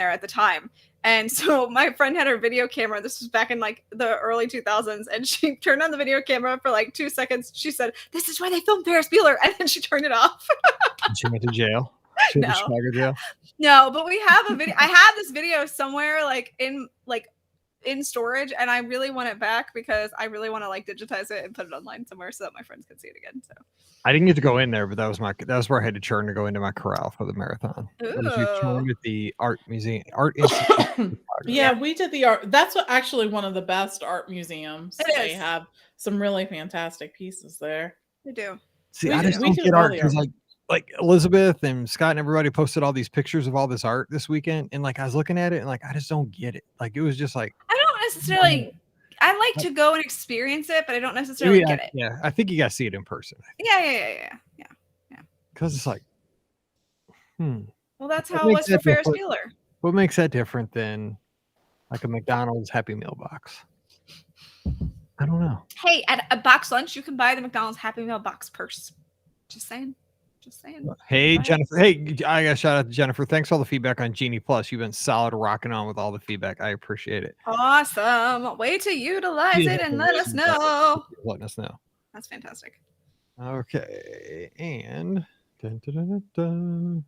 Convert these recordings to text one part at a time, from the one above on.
there at the time. And so my friend had her video camera. This was back in like the early 2000s. And she turned on the video camera for like 2 seconds. She said, "This is where they filmed Ferris Bueller." And then she turned it off. She went to jail. She went to Chicago jail. No, but we have a video. I have this video somewhere like in storage, and I really want it back because I really want to like digitize it and put it online somewhere so that my friends can see it again. So I didn't get to go in there, but that was where I had to churn to go into my corral for the marathon. Ooh. You churned at the art museum, art institute. Yeah, we did the art. That's actually one of the best art museums. They is. have some really fantastic pieces there. They do. See, I just don't get art because like Elizabeth and Scott and everybody posted all these pictures of all this art this weekend, and like I was looking at it and like I just don't get it. Like it was just like I don't necessarily. I like to go and experience it, but I don't necessarily get it. Yeah, I think you gotta see it in person. Yeah. Because it's like, Well, that's how it was for Ferris Bueller. What makes that different than like a McDonald's Happy Meal box? I don't know. Hey, at a box lunch, you can buy the McDonald's Happy Meal box purse. Just saying. Hey, Jennifer. Hey, I got a shout out to Jennifer. Thanks for all the feedback on Genie Plus. You've been solid rocking on with all the feedback. I appreciate it. Awesome. Way to utilize it and let us know. Letting us know. That's fantastic. Okay. And hello,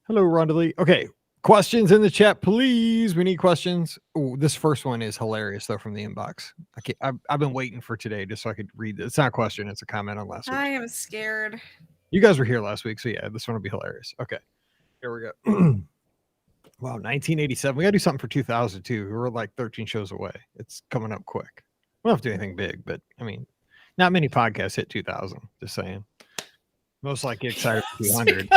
Rondalee. Okay. Questions in the chat, please. We need questions. Oh, this first one is hilarious, though, from the inbox. I've been waiting for today just so I could read this. It's not a question. It's a comment on last week. I am scared. You guys were here last week, so yeah, this one will be hilarious. Okay, here we go. Wow, 1987. We got to do something for 2002. We're like 13 shows away. It's coming up quick. We don't have to do anything big, but I mean, not many podcasts hit 2000. Just saying. Most likely excited for 200.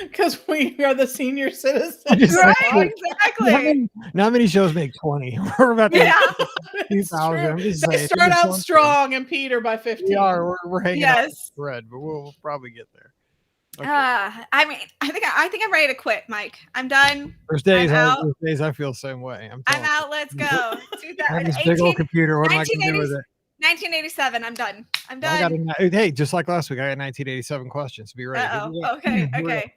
Because we are the senior citizens. Right, exactly. Not many shows make 20. We're about to 2000. They start out strong and Peter by 15. We are. We're hanging out red, but we'll probably get there. Okay. I mean, I think I'm ready to quit, Mike. I'm done. First days I feel the same way. I'm out. Let's go. I have this big old computer. What am I going to do with it? 1987. I'm done. Hey, just like last week, I got 1987 questions. Be ready. Okay.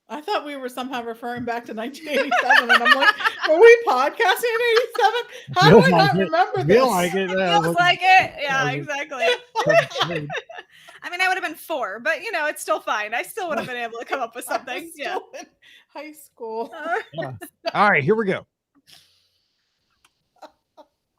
I thought we were somehow referring back to 1987, and I'm like, were we podcasting in 87? How do I not remember this? Feel like it. Feels like it. Yeah, exactly. I mean, I would have been 4, but it's still fine. I still would have been able to come up with something. Yeah. In high school. Yeah. All right, here we go.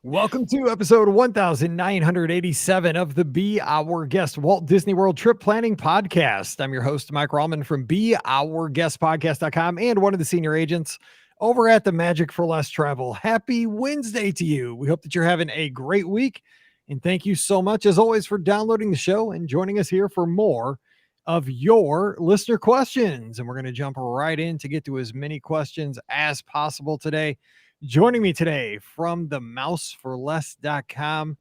Welcome to episode 1987 of the Be Our Guest Walt Disney World Trip Planning Podcast. I'm your host, Mike Rallman from BeOurGuestPodcast.com and one of the senior agents over at the Magic for Less Travel. Happy Wednesday to you. We hope that you're having a great week. And thank you so much, as always, for downloading the show and joining us here for more of your listener questions. And we're going to jump right in to get to as many questions as possible today. Joining me today from the mouseforless.com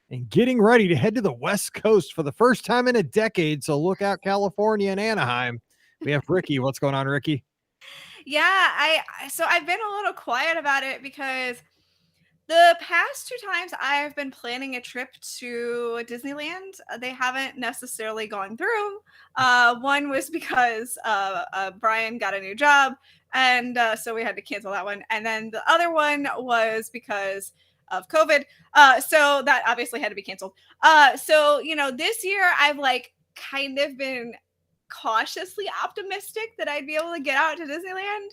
and getting ready to head to the West Coast for the first time in a decade. So look out, California and Anaheim. We have Ricky. What's going on, Ricky? Yeah, I've been a little quiet about it because the past 2 times I've been planning a trip to Disneyland, they haven't necessarily gone through. One was because Brian got a new job, and so we had to cancel that one. And then the other one was because of COVID. So that obviously had to be canceled. So, this year I've kind of been cautiously optimistic that I'd be able to get out to Disneyland.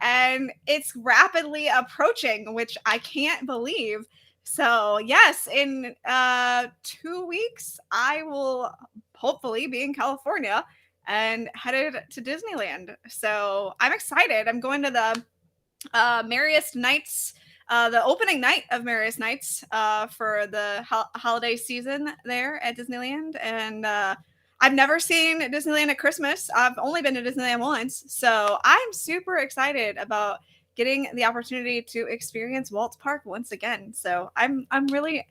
And it's rapidly approaching, which I can't believe. So yes, in 2 weeks, I will hopefully be in California and headed to Disneyland. So I'm excited. I'm going to the Merriest Nights, the opening night of Merriest Nights for the holiday season there at Disneyland. And I've never seen Disneyland at Christmas. I've only been to Disneyland once. So I'm super excited about getting the opportunity to experience Walt's Park once again. So I'm really,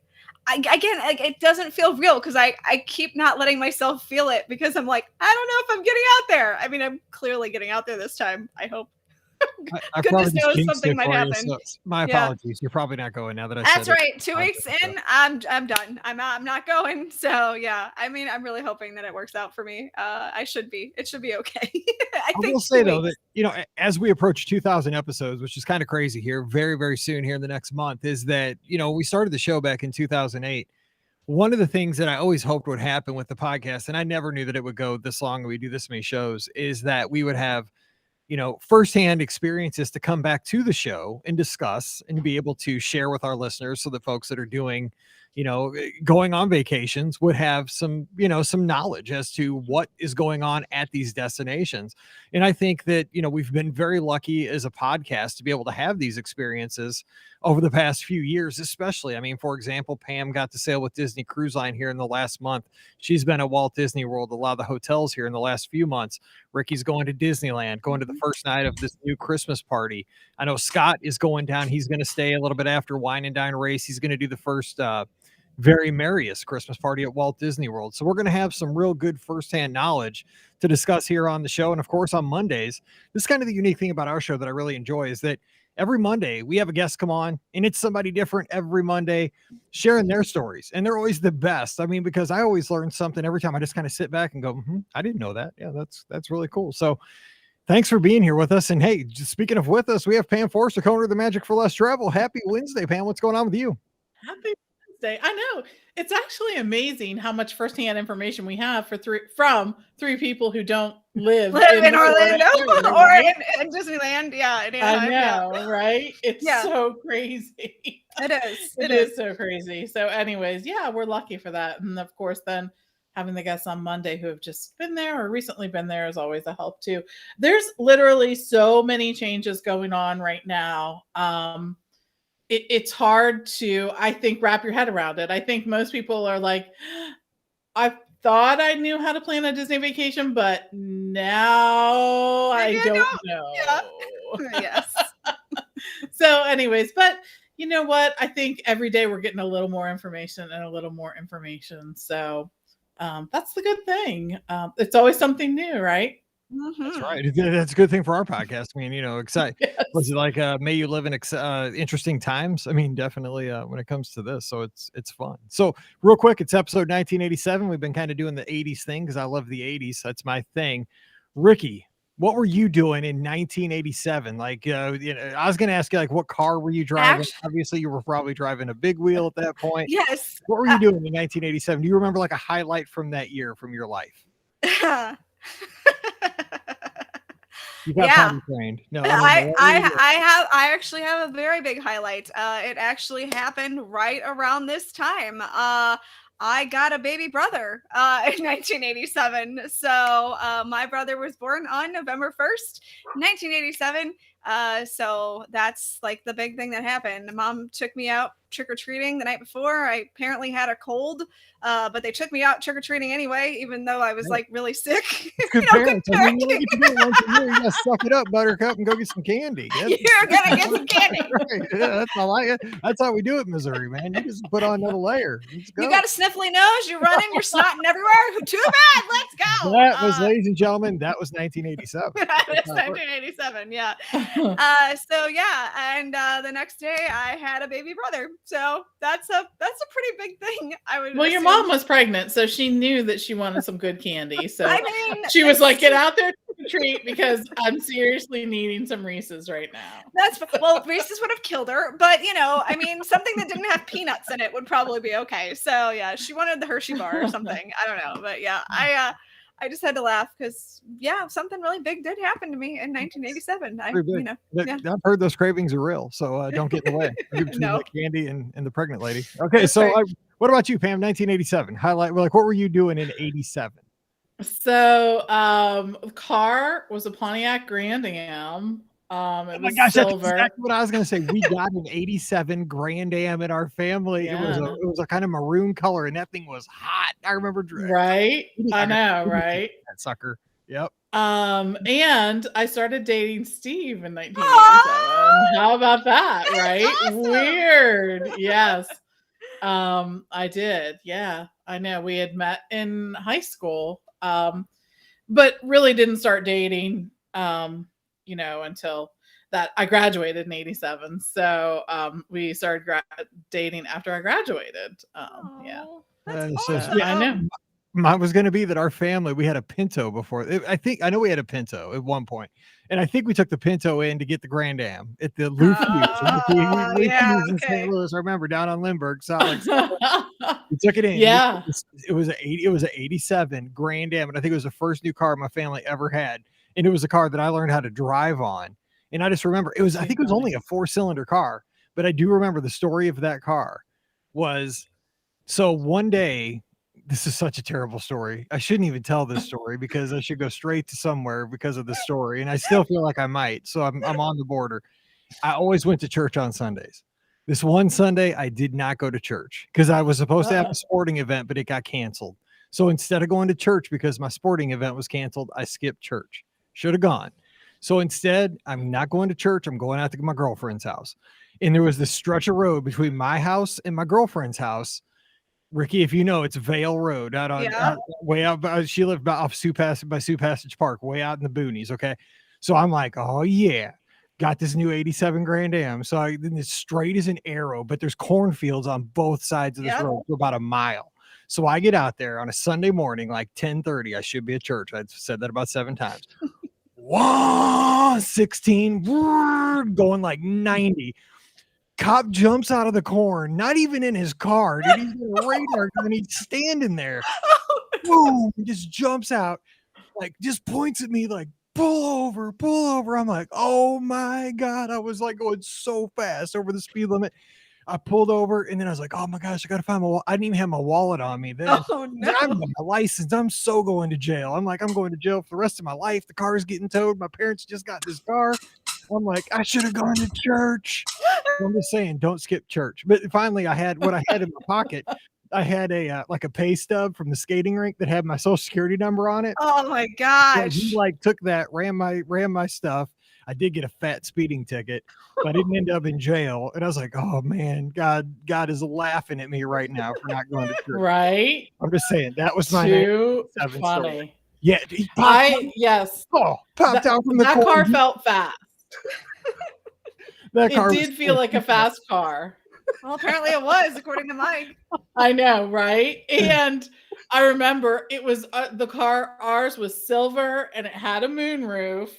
again, it doesn't feel real because I keep not letting myself feel it because I'm like, I don't know if I'm getting out there. I mean, I'm clearly getting out there this time, I hope. I probably Goodness just knows jinxed something it might for you, happen. so my Yeah. apologies. You're probably not going now that I That's said it. right. 2 weeks in, I'm done. I'm not going. So yeah, I mean, I'm really hoping that it works out for me. I should be. It should be okay. I I will think say 2 though weeks. that, as we approach 2,000 episodes, which is kind of crazy here, very, very soon here in the next month, is that, we started the show back in 2008. One of the things that I always hoped would happen with the podcast, and I never knew that it would go this long and we do this many shows, is that we would have firsthand experiences to come back to the show and discuss and be able to share with our listeners so that folks that are doing, going on vacations would have some, some knowledge as to what is going on at these destinations. And I think that, we've been very lucky as a podcast to be able to have these experiences over the past few years, especially. I mean, for example, Pam got to sail with Disney Cruise Line here in the last month. She's been at Walt Disney World, a lot of the hotels here in the last few months. Ricky's going to Disneyland, going to the first night of this new Christmas party. I know Scott is going down. He's going to stay a little bit after Wine and Dine Race. He's going to do the first very merriest Christmas party at Walt Disney World. So we're going to have some real good firsthand knowledge to discuss here on the show. And of course, on Mondays, this is kind of the unique thing about our show that I really enjoy is that every Monday we have a guest come on and it's somebody different every Monday sharing their stories. And they're always the best. I mean, because I always learn something every time. I just kind of sit back and go, I didn't know that. Yeah, that's really cool. So thanks for being here with us. And hey, just speaking of with us, we have Pam Forster, co-owner of the Magic for Less Travel. Happy Wednesday, Pam. What's going on with you? Happy Wednesday. I know. It's actually amazing how much firsthand information we have from three people who don't live in the Orlando Florida area, or right? in Disneyland. Yeah, in I Anaheim. know, right? It's Yeah. so crazy. It is. It is so crazy. So anyways, yeah, we're lucky for that. And of course, then having the guests on Monday who have just been there or recently been there is always a help too. There's literally so many changes going on right now. It's hard to, I think, wrap your head around it. I think most people are like, I thought I knew how to plan a Disney vacation, but now I don't know. Yeah. Yes. So anyways, but you know what? I think every day we're getting a little more information and a little more information. So that's the good thing. It's always something new, right? That's right. That's a good thing for our podcast. I mean, excited. Yes. Was it like, may you live in interesting times? I mean, definitely when it comes to this. So it's fun. So real quick, it's episode 1987. We've been kind of doing the 80s thing because I love the 80s. That's my thing. Ricky, what were you doing in 1987? Like, I was going to ask you, like, what car were you driving? Obviously, you were probably driving a big wheel at that point. Yes. What were you doing in 1987? Do you remember like a highlight from that year from your life? You got potty trained. No, I actually have a very big highlight. It actually happened right around this time. I got a baby brother in 1987. So my brother was born on November 1st, 1987. So that's like the big thing that happened. Mom took me out trick-or-treating the night before. I apparently had a cold, but they took me out trick-or-treating anyway, even though I was like really sick. Good parents. I mean, you get to do it once a year. You gotta suck it up, Buttercup, and go get some candy. You're gonna get some candy. Right. Yeah, that's how we do it in Missouri, man. You just put on another layer. You got a sniffly nose. You're running. You're snotting everywhere. Too bad. Let's go. That was, ladies and gentlemen, that was 1987. That's 1987. Yeah. So yeah, and the next day I had a baby brother. So that's a pretty big thing. Well, your mom was pregnant, so she knew that she wanted some good candy. So I mean, she was like, "Get out there to treat because I'm seriously needing some Reese's right now." Reese's would have killed her, but I mean, something that didn't have peanuts in it would probably be okay. So yeah, she wanted the Hershey bar or something. I don't know, but yeah, I just had to laugh because something really big did happen to me in 1987. I've heard those cravings are real, so don't get in the way. No. The candy and the pregnant lady. Okay, that's so right. What about you, Pam? 1987 highlight. Like, what were you doing in 87? So, car was a Pontiac Grand Am. Oh my gosh, silver. That's exactly what I was going to say. We got an 87 Grand Am in our family. Yeah. It was a kind of maroon color, and that thing was hot. I remember. Right? I know, right? That sucker. Yep. And I started dating Steve in 1987. Oh, how about that? Right? Awesome. Weird. Yes. I did. Yeah, I know. We had met in high school, but really didn't start dating, until that I graduated in 87. So we started dating after I graduated. Yeah. Oh, that's So awesome. I know. mine was going to be that our family, we had a Pinto before. I know we had a Pinto at one point, and I think we took the Pinto in to get the Grand Am at the Yeah, in okay. St. Louis. I remember down on Lindbergh, we took it in. Yeah. It was an 87 Grand Am, and I think it was the first new car my family ever had, and it was a car that I learned how to drive on. And I just remember I think it was only a 4-cylinder car, but I do remember the story of that car was, so one day, this is such a terrible story. I shouldn't even tell this story because I should go straight to somewhere because of the story. And I still feel like I might. So I'm on the border. I always went to church on Sundays. This one Sunday, I did not go to church because I was supposed to have a sporting event, but it got canceled. So instead of going to church because my sporting event was canceled, I skipped church. Should have gone. So instead, I'm not going to church. I'm going out to my girlfriend's house. And there was this stretch of road between my house and my girlfriend's house. Ricky, if you know, it's Vale Road out on way out. She lived off Sioux Passage Park, way out in the boonies. Okay. So I'm like, oh yeah, got this new 87 Grand Am. So then it's straight as an arrow, but there's cornfields on both sides of this road for about a mile. So I get out there on a Sunday morning, like 10:30. I should be at church. I've said that about 7 times. 16, going like 90. Cop jumps out of the corn, not even in his car. Dude, he's in a radar gun. He's standing there. Boom! He just jumps out, like just points at me, like pull over, pull over. I'm like, oh my God. I was like going so fast over the speed limit. I pulled over and then I was like, oh my gosh, I gotta find my wallet. I didn't even have my wallet on me then. Oh no. I'm on my license. I'm so going to jail. I'm like, I'm going to jail for the rest of my life. The car is getting towed. My parents just got this car. I'm like, I should have gone to church. I'm just saying, don't skip church. But finally, I had what I had in my pocket. I had a like a pay stub from the skating rink that had my social security number on it. Oh my So gosh. he like took that, ran my stuff. I did get a fat speeding ticket, but I didn't end up in jail. And I was like, oh man, God is laughing at me right now for not going to church. Right. I'm just saying that was my Too funny. story. Yeah, he popped out from the that corner. car felt fast. That car did feel like a fast car. Well, apparently it was, according to Mike. I know, right? And I remember it was the car. Ours was silver, and it had a moonroof.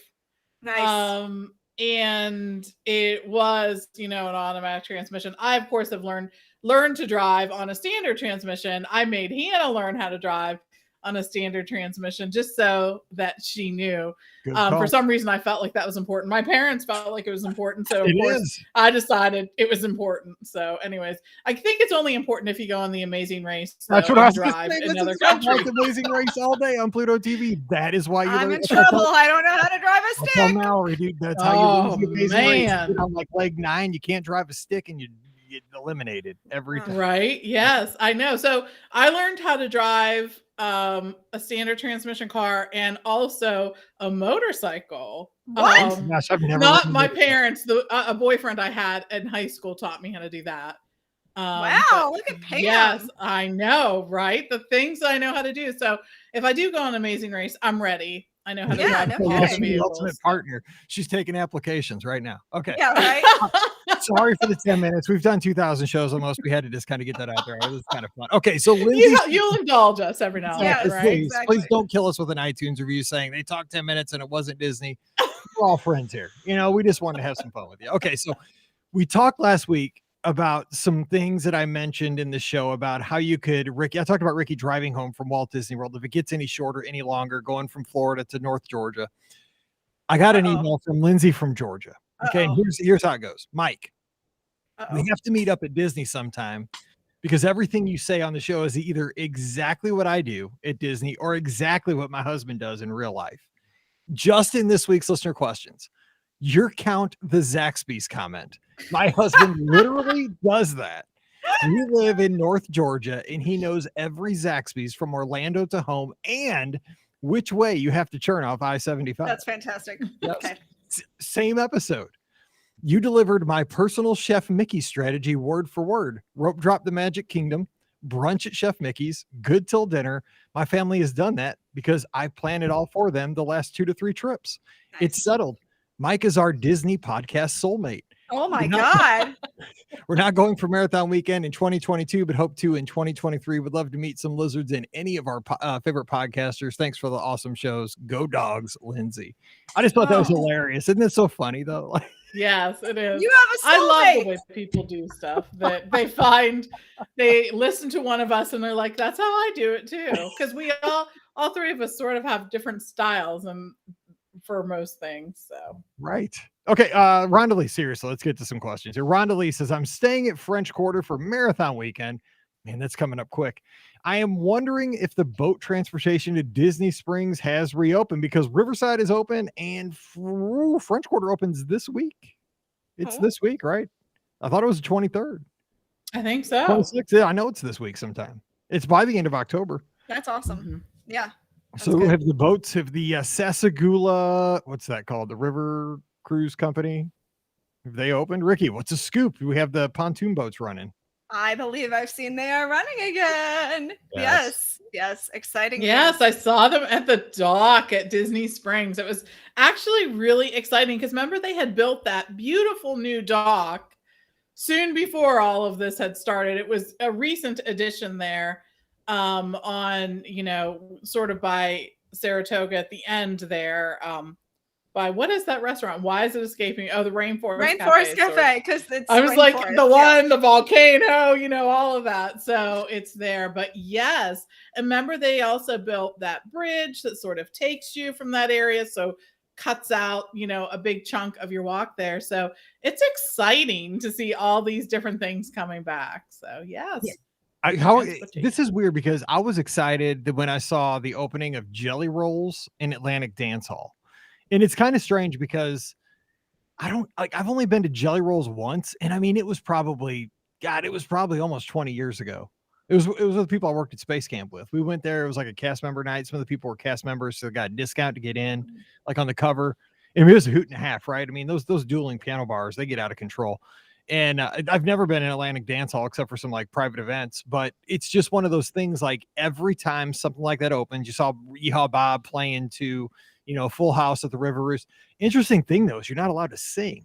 Nice. And it was, an automatic transmission. I, of course, have learned to drive on a standard transmission. I made Hannah learn how to drive on a standard transmission just so that she knew. For some reason, I felt like that was important. My parents felt like it was important. So, of course, I decided it was important. So, anyways, I think it's only important if you go on The Amazing Race. That's what I was drive saying. in another country. The Amazing Race all day on Pluto TV. That is why I'm in trouble. I don't know how to drive a stick. Mallory, dude. That's how you lose The Amazing Race. Man. On like leg 9, you can't drive a stick and you get eliminated every time. Right. Yes, I know. So I learned how to drive a standard transmission car and also a motorcycle. What? Gosh, I've never Not my parents. A boyfriend I had in high school taught me how to do that. Wow, look at Pam. Yes, I know, right? The things I know how to do. So if I do go on Amazing Race, I'm ready. I know how to drive all the The vehicles. ultimate partner. She's taking applications right now. Okay. Yeah, right. Sorry for the 10 minutes. We've done 2,000 shows almost. We had to just kind of get that out there. It was kind of fun. Okay, so Lindsay, You'll indulge us every now and then, right? Please don't kill us with an iTunes review saying they talked 10 minutes and it wasn't Disney. We're all friends here. We just wanted to have some fun with you. Okay, so we talked last week about some things that I mentioned in the show about how you could, Ricky, I talked about Ricky driving home from Walt Disney World. If it gets any shorter, any longer, going from Florida to North Georgia. I got an email from Lindsay from Georgia. Okay, and here's how it goes. Mike, we have to meet up at Disney sometime because everything you say on the show is either exactly what I do at Disney or exactly what my husband does in real life. Just in this week's listener questions, your Count the Zaxby's comment. My husband literally does that. We live in North Georgia and he knows every Zaxby's from Orlando to home and which way you have to turn off I-75. That's fantastic. Okay. Same episode. You delivered my personal Chef Mickey strategy word for word. Rope drop the Magic Kingdom, brunch at Chef Mickey's, good till dinner. My family has done that because I planned it all for them the last 2 to 3 trips. Nice. It's settled. Mike is our Disney podcast soulmate. Oh my We're not- God. We're not going for marathon weekend in 2022, but hope to in 2023. Would love to meet some lizards and any of our favorite podcasters. Thanks for the awesome shows. Go Dogs, Lindsay. I just thought that was hilarious. Isn't it so funny though? Yes, it is. You have a soulmate. I love the way people do stuff that they listen to one of us and they're like, that's how I do it too. Because we all three of us sort of have different styles and for most things. So Right. Okay. Rhonda Lee, seriously, let's get to some questions here. Rhonda Lee says, I'm staying at French Quarter for marathon weekend. Man, that's coming up quick. I am wondering if the boat transportation to Disney Springs has reopened because Riverside is open and French Quarter opens this week. It's this week, right? I thought it was the 23rd. I think so. 26th. Yeah, I know it's this week sometime. It's by the end of October. That's awesome. Mhm. Yeah. So have the boats, have the Sasagula, what's that called? The River Cruise Company. Have they opened? Ricky, what's a scoop? We have the pontoon boats running. I believe I've seen they are running again. Yes. Yes. Exciting. Yes, news. I saw them at the dock at Disney Springs. It was actually really exciting because remember they had built that beautiful new dock soon before all of this had started. It was a recent addition there on, sort of by Saratoga at the end there. By what is that restaurant? Why is it escaping? Oh, the Rainforest Cafe. Because it's I was like rainforest, the one, the volcano, all of that. So it's there. But yes, and remember they also built that bridge that sort of takes you from that area. So cuts out, a big chunk of your walk there. So it's exciting to see all these different things coming back. So yes. This is weird because I was excited that when I saw the opening of Jelly Rolls in Atlantic Dance Hall. And it's kind of strange because I've only been to Jelly Rolls once. And I mean, it was probably almost 20 years ago. It was with people I worked at Space Camp with. We went there. It was like a cast member night. Some of the people were cast members, so they got a discount to get in, like on the cover. And it was a hoot and a half, right? I mean, those dueling piano bars, they get out of control. And I've never been in Atlantic Dance Hall except for some like private events, but it's just one of those things. Like every time something like that opens, you saw Yeehaw Bob playing to, Full House at the River Roost. Interesting thing though is you're not allowed to sing,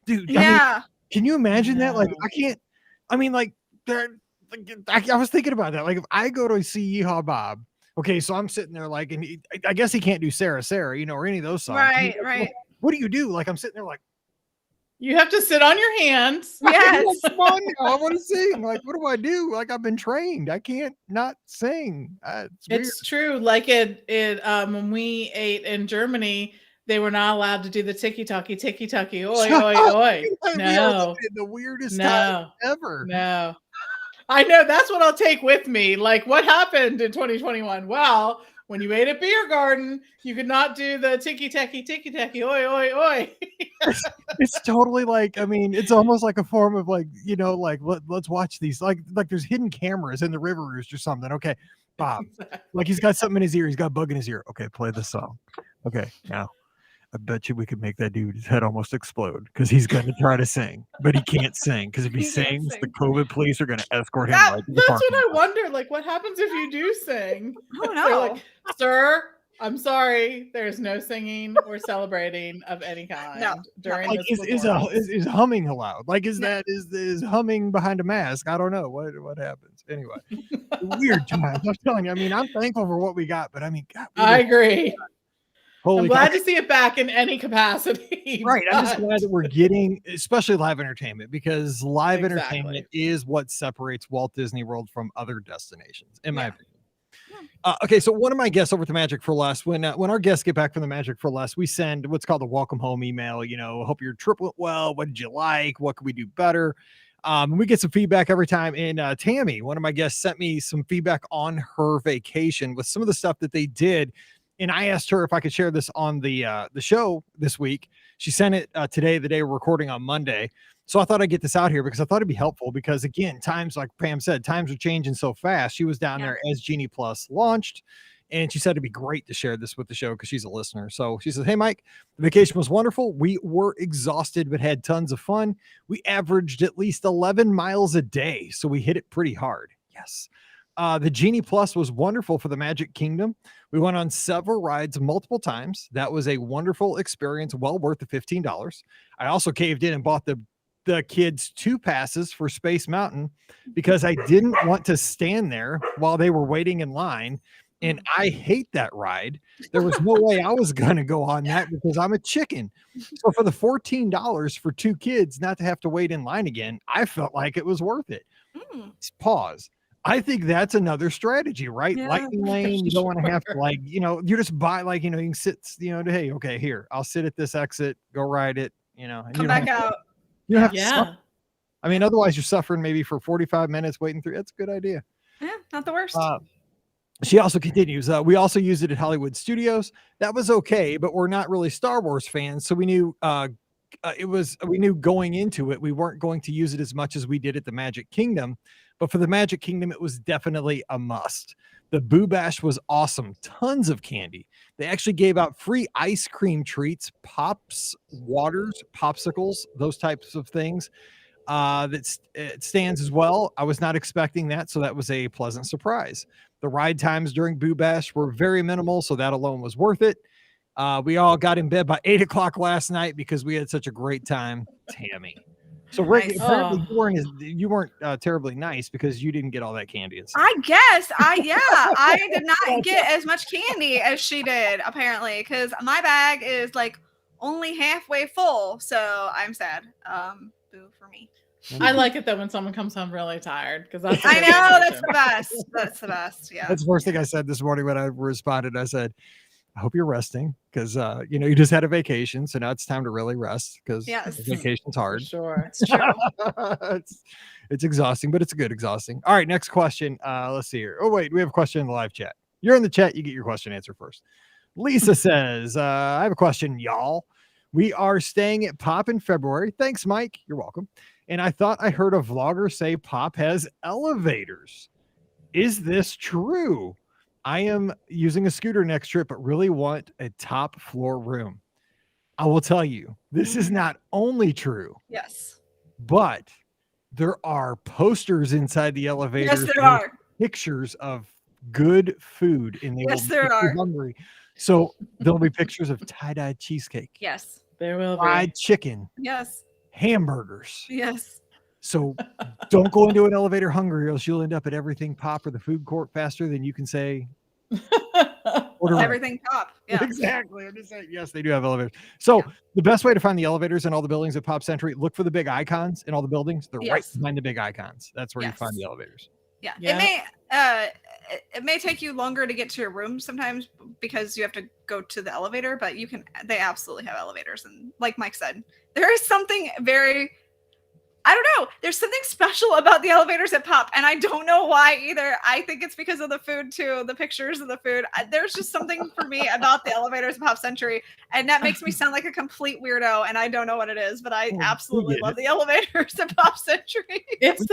dude. Yeah. I mean, can you imagine that? Like I can't. I mean, like I was thinking about that. Like if I go to see Yeehaw Bob, okay, so I'm sitting there like, and I guess he can't do Sarah, or any of those songs. Right. What do you do? Like I'm sitting there like. You have to sit on your hands. Yes. Come on, I want to sing. Like, what do I do? Like, I've been trained. I can't not sing. It's true. Like when we ate in Germany, they were not allowed to do the tiki taki, oi, oi, oi. No, the weirdest time ever. No, I know. That's what I'll take with me. Like, what happened in 2021? Well, when you ate at Beer Garden, you could not do the tiki taki, oi, oi, oi. It's totally like, I mean, it's almost like a form of like, like let's watch these. Like there's hidden cameras in the River Roost or something. Okay, Bob, like he's got something in his ear. He's got a bug in his ear. Okay, play the song. Okay, now I bet you we could make that dude's head almost explode because he's going to try to sing, but he can't sing because if he sings, the COVID police are going to escort him. That's what I wonder. Like, what happens if you do sing? Oh no! They're like, sir, I'm sorry. There's no singing or celebrating of any kind during like, this. Is humming allowed? Like, is humming behind a mask? I don't know what happens. Anyway, weird times. I'm telling you. I mean, I'm thankful for what we got, but I mean, God, I agree. I'm glad to see it back in any capacity. Right. I'm just glad that we're getting, especially live entertainment, because live entertainment is what separates Walt Disney World from other destinations, in my opinion. Okay, so one of my guests over at the Magic for Less, when our guests get back from the Magic for Less, we send what's called the welcome home email. Hope your trip went well. What did you like? What could we do better? And we get some feedback every time. And Tammy, one of my guests, sent me some feedback on her vacation with some of the stuff that they did. And I asked her if I could share this on the show this week. She sent it today, the day we're recording on Monday. So I thought I'd get this out here because I thought it'd be helpful because, again, times, like Pam said, times are changing so fast. She was down there as Genie Plus launched, and she said it'd be great to share this with the show because she's a listener. So she says, hey, Mike, the vacation was wonderful. We were exhausted but had tons of fun. We averaged at least 11 miles a day, so we hit it pretty hard. Yes. The Genie Plus was wonderful for the Magic Kingdom. We went on several rides multiple times. That was a wonderful experience, well worth the $15. I also caved in and bought the kids 2 passes for Space Mountain because I didn't want to stand there while they were waiting in line. And I hate that ride. There was no way I was going to go on that because I'm a chicken. So for the $14 for 2 kids not to have to wait in line again, I felt like it was worth it. Pause. I think that's another strategy, right? Yeah. Lightning lane. You don't want to have to you just buy you can sit, hey, okay, here, I'll sit at this exit, go ride it, and Come back out. You don't have to Yeah. suffer. I mean, otherwise you're suffering maybe for 45 minutes waiting through. That's a good idea. Yeah, not the worst. She also continues, we also used it at Hollywood Studios. That was okay, but we're not really Star Wars fans. So we knew we knew going into it, we weren't going to use it as much as we did at the Magic Kingdom. But for the Magic Kingdom, it was definitely a must. The Boo Bash was awesome. Tons of candy. They actually gave out free ice cream treats, pops, waters, popsicles, those types of things. It stands as well. I was not expecting that, so that was a pleasant surprise. The ride times during Boo Bash were very minimal, so that alone was worth it. We all got in bed by 8 o'clock last night because we had such a great time. Tammy. So Rick, Nice. apparently you weren't terribly nice because you didn't get all that candy. And stuff. I guess I did not get as much candy as she did, apparently, because my bag is like only halfway full. So I'm sad. Boo for me. I like it though when someone comes home really tired because that's I know that's the best. That's the best. Yeah. That's the first thing I said this morning when I responded. I said, I hope you're resting because you just had a vacation, so now it's time to really rest because vacation's hard. For sure, it's true. It's exhausting, but it's good exhausting. All right, next question. Let's see here. Oh wait, we have a question in the live chat. You're in the chat. You get your question answered first. Lisa says, "I have a question, y'all. We are staying at Pop in February. Thanks, Mike. You're welcome. And I thought I heard a vlogger say Pop has elevators. Is this true? I am using a scooter next trip, but really want a top floor room. I will tell you, this is not only true. Yes. But there are posters inside the elevators. Yes, there are. Pictures of good food. And there are. Hungry. So there'll be pictures of tie-dye cheesecake. Yes. There will be. Fried chicken. Yes. Hamburgers. Yes. So don't go into an elevator hungry or else you'll end up at Everything Pop or the food court faster than you can say Everything Pop. Yeah. Exactly. I'm just saying, yes, they do have elevators. So the best way to find the elevators in all the buildings at Pop Century, look for the big icons in all the buildings. They're right behind the big icons. That's where you find the elevators. Yeah. It may take you longer to get to your room sometimes because you have to go to the elevator, but they absolutely have elevators. And like Mike said, there is something I don't know. There's something special about the elevators at Pop, and I don't know why either. I think it's because of the food too, the pictures of the food. There's just something for me about the elevators at Pop Century, and that makes me sound like a complete weirdo, and I don't know what it is, but I absolutely love the elevators at Pop Century. It's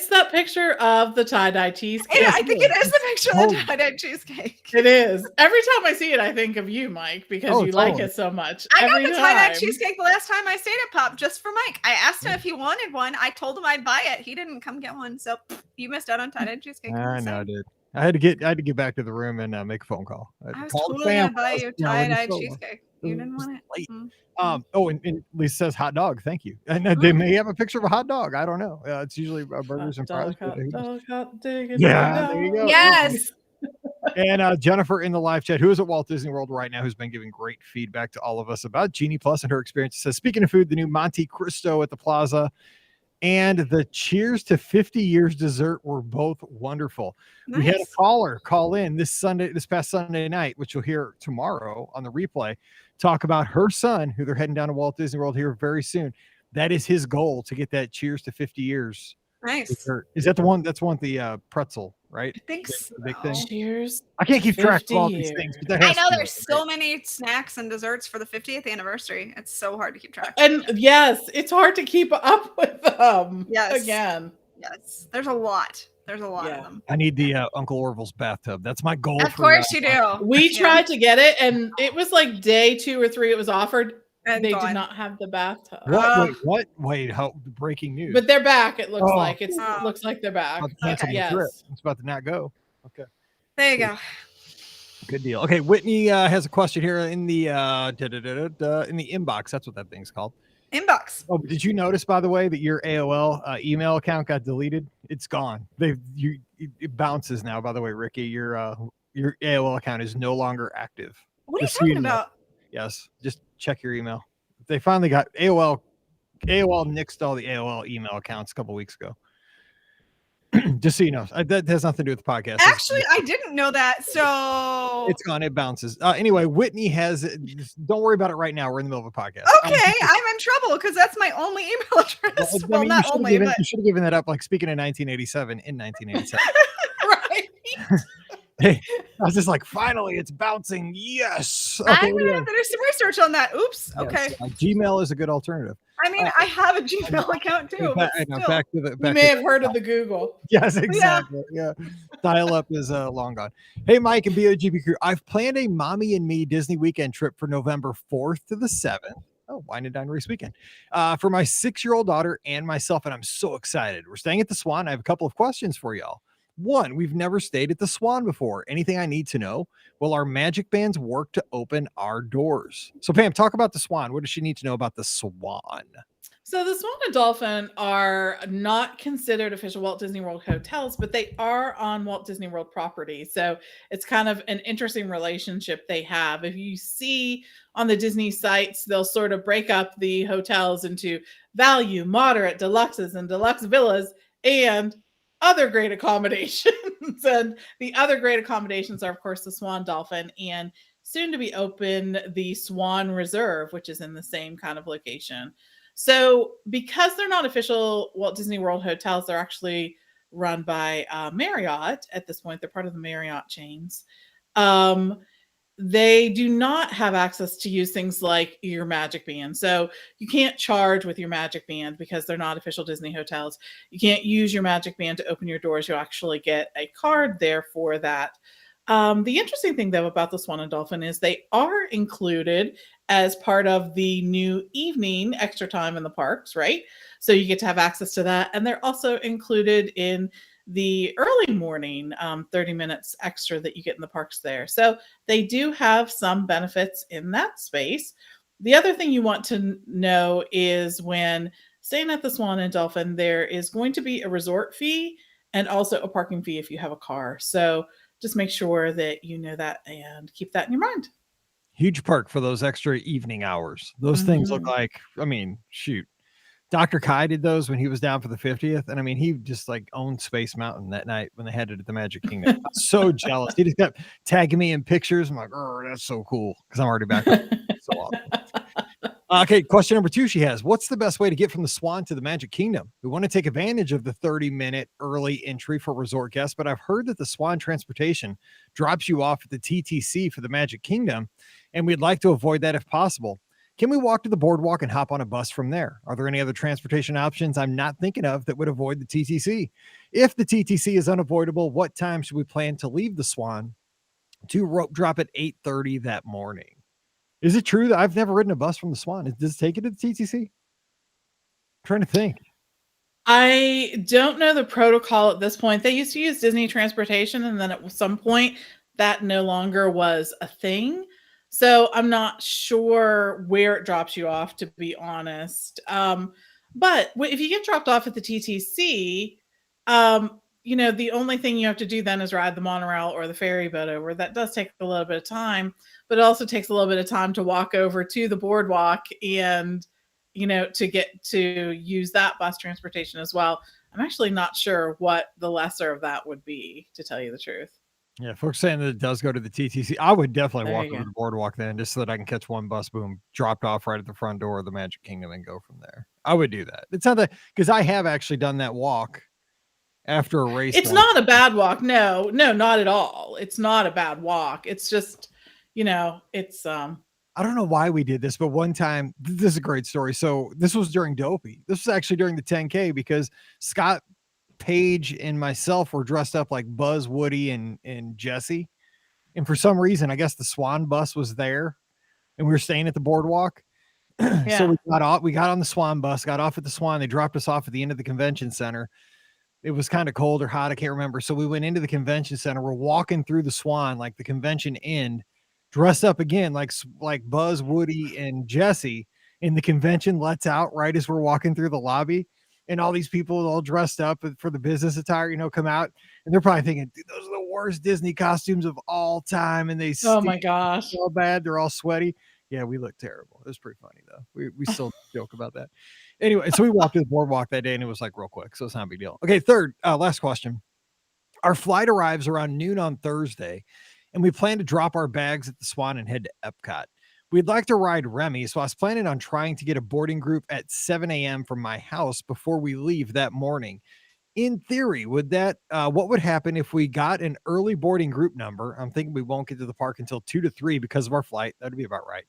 that picture of the tie-dye cheesecake. Yeah, I think it is the picture of the tie-dye cheesecake. It is. Every time I see it, I think of you, Mike, because you like it so much. I got the tie-dye cheesecake the last time I stayed at Pop just for Mike. I asked him if he wanted one. I told him I'd buy it. He didn't come get one, so you missed out on tie-dye cheesecake. I know, I did. I had to get back to the room and make a phone call. I was totally gonna buy you tie-dye cheesecake. You didn't want it. And Lisa says hot dog. Thank you. And they may have a picture of a hot dog. I don't know. It's usually burgers and fries. Yeah, there you go. Yes. And Jennifer in the live chat, who is at Walt Disney World right now, who's been giving great feedback to all of us about Genie Plus and her experience, says, speaking of food, the new Monte Cristo at the Plaza and the Cheers to 50 Years dessert were both wonderful. Nice. We had a caller call in this past Sunday night, which you'll hear tomorrow on the replay, talk about her son, who they're heading down to Walt Disney World here very soon. That is his goal, to get that Cheers to 50 Years. Nice. Dessert. Is that the one? That's one, the pretzel, right? I think so. Big thing. Cheers. I can't keep track of all these things. But I know there's so many snacks and desserts for the 50th anniversary. It's so hard to keep track. And yes, it's hard to keep up with them. Yes. Again. Yes. There's a lot. There's a lot of them. I need the Uncle Orville's bathtub. That's my goal. Of course you do. We tried to get it, and it was like day 2 or 3 it was offered. And They did gone. not have the bathtub. What? Uh, Wait, what? Wait, how breaking news. But they're back, it looks Oh. like. It Oh. looks like they're back. About to cancel Okay. the trip. Yes. It's about to not go. Okay. There you go. Good deal. Okay, Whitney has a question here in the in the inbox. That's what that thing's called. Inbox. Oh, did you notice, by the way, that your AOL email account got deleted? It's gone. It bounces now. By the way, Ricky, your AOL account is no longer active. What are you Just so you talking know. about? Yes, just check your email. They finally got AOL nixed all the AOL email accounts a couple weeks ago. Just so you know, that has nothing to do with the podcast. Actually, I didn't know that. So It's gone. It bounces. Anyway, Whitney has. Don't worry about it right now. We're in the middle of a podcast. okay, I'm in trouble because that's my only email address. I Well, mean, not only, but you should have given that up. Like speaking in 1987. In 1987, Right. hey, I was just like, finally, it's bouncing. Yes. I'm Okay. gonna have to do some research on that. Oops. Yes, Okay. Gmail is a good alternative. I mean, I have a Gmail account too. But I know, still. back to the. You Back may to have heard of the Google. Yes, exactly. Yeah. Dial up is long gone. Hey, Mike and BOGP crew. I've planned a mommy and me Disney weekend trip for November 4th to the 7th. Oh, wine and dine race weekend. For my 6-year-old daughter and myself, and I'm so excited. We're staying at the Swan. I have a couple of questions for y'all. One, we've never stayed at the Swan before. Anything I need to know? Will our magic bands work to open our doors? So, Pam, talk about the Swan. What does she need to know about the Swan? So the Swan and Dolphin are not considered official Walt Disney World hotels, but they are on Walt Disney World property. So it's kind of an interesting relationship they have. If you see on the Disney sites, they'll sort of break up the hotels into value, moderate, deluxes, and deluxe villas, and other great accommodations. And the other great accommodations are, of course, the Swan, Dolphin, and soon to be open, the Swan Reserve, which is in the same kind of location. So, because they're not official Walt Disney World hotels, they're actually run by Marriott at this point. They're part of the Marriott chains. They do not have access to use things like your Magic Band. So, you can't charge with your Magic Band because they're not official Disney hotels. You can't use your Magic Band to open your doors. You actually get a card there for that. The interesting thing, though, about the Swan and Dolphin is they are included as part of the new evening extra time in the parks, right? So you get to have access to that. And they're also included in the early morning 30 minutes extra that you get in the parks there. So they do have some benefits in that space. The other thing you want to know is when staying at the Swan and Dolphin, there is going to be a resort fee and also a parking fee if you have a car. So just make sure that you know that and keep that in your mind. Huge perk for those extra evening hours. Those things look like, I mean, shoot. Dr. Kai did those when he was down for the 50th. And I mean, he just like owned Space Mountain that night when they had it at the Magic Kingdom. I'm so jealous. He just kept tagging me in pictures. I'm like, oh, that's so cool. Because I'm already back. So awesome. Okay, question number 2 she has. What's the best way to get from the Swan to the Magic Kingdom? We want to take advantage of the 30-minute early entry for resort guests, but I've heard that the Swan transportation drops you off at the TTC for the Magic Kingdom, and we'd like to avoid that if possible. Can we walk to the boardwalk and hop on a bus from there? Are there any other transportation options I'm not thinking of that would avoid the TTC? If the TTC is unavoidable, what time should we plan to leave the Swan to rope drop at 8:30 that morning? Is it true that I've never ridden a bus from the Swan? Does it take it to the TTC? I'm trying to think. I don't know the protocol at this point. They used to use Disney transportation, and then at some point that no longer was a thing. So I'm not sure where it drops you off, to be honest. But if you get dropped off at the TTC, the only thing you have to do then is ride the monorail or the ferry boat over. That does take a little bit of time, but it also takes a little bit of time to walk over to the boardwalk and, to get to use that bus transportation as well. I'm actually not sure what the lesser of that would be, to tell you the truth. Yeah, folks saying that it does go to the TTC. I would definitely There walk you over go. the boardwalk then, just so that I can catch one bus, boom, dropped off right at the front door of the Magic Kingdom and go from there. I would do that. It's not that, because I have actually done that walk after a race. It's not a bad walk. No, not at all. It's not a bad walk. It's just, it's I don't know why we did this, but one time, this is a great story. So this was during Dopey. This was actually during the 10K because Scott, Paige, and myself were dressed up like Buzz, Woody, and Jesse. And for some reason, I guess the Swan bus was there and we were staying at the boardwalk. So Yeah. we got on the Swan bus, got off at the Swan. They dropped us off at the end of the convention center. It was kind of cold or hot, I can't remember. So we went into the convention center. We're walking through the Swan, like the convention end, dressed up again, like Buzz, Woody, and Jesse. And the convention lets out right as we're walking through the lobby. And all these people all dressed up for the business attire, come out. And they're probably thinking, dude, those are the worst Disney costumes of all time. And they Oh stink my gosh. so bad. They're all sweaty. Yeah, we look terrible. It was pretty funny though. We still joke about that. Anyway, so we walked to the boardwalk that day and it was like real quick. So it's not a big deal. Okay, last question. Our flight arrives around noon on Thursday, and we plan to drop our bags at the Swan and head to Epcot. We'd like to ride Remy, so I was planning on trying to get a boarding group at 7 a.m. from my house before we leave that morning. In theory, what would happen if we got an early boarding group number? I'm thinking we won't get to the park until 2 to 3 because of our flight. That'd be about right.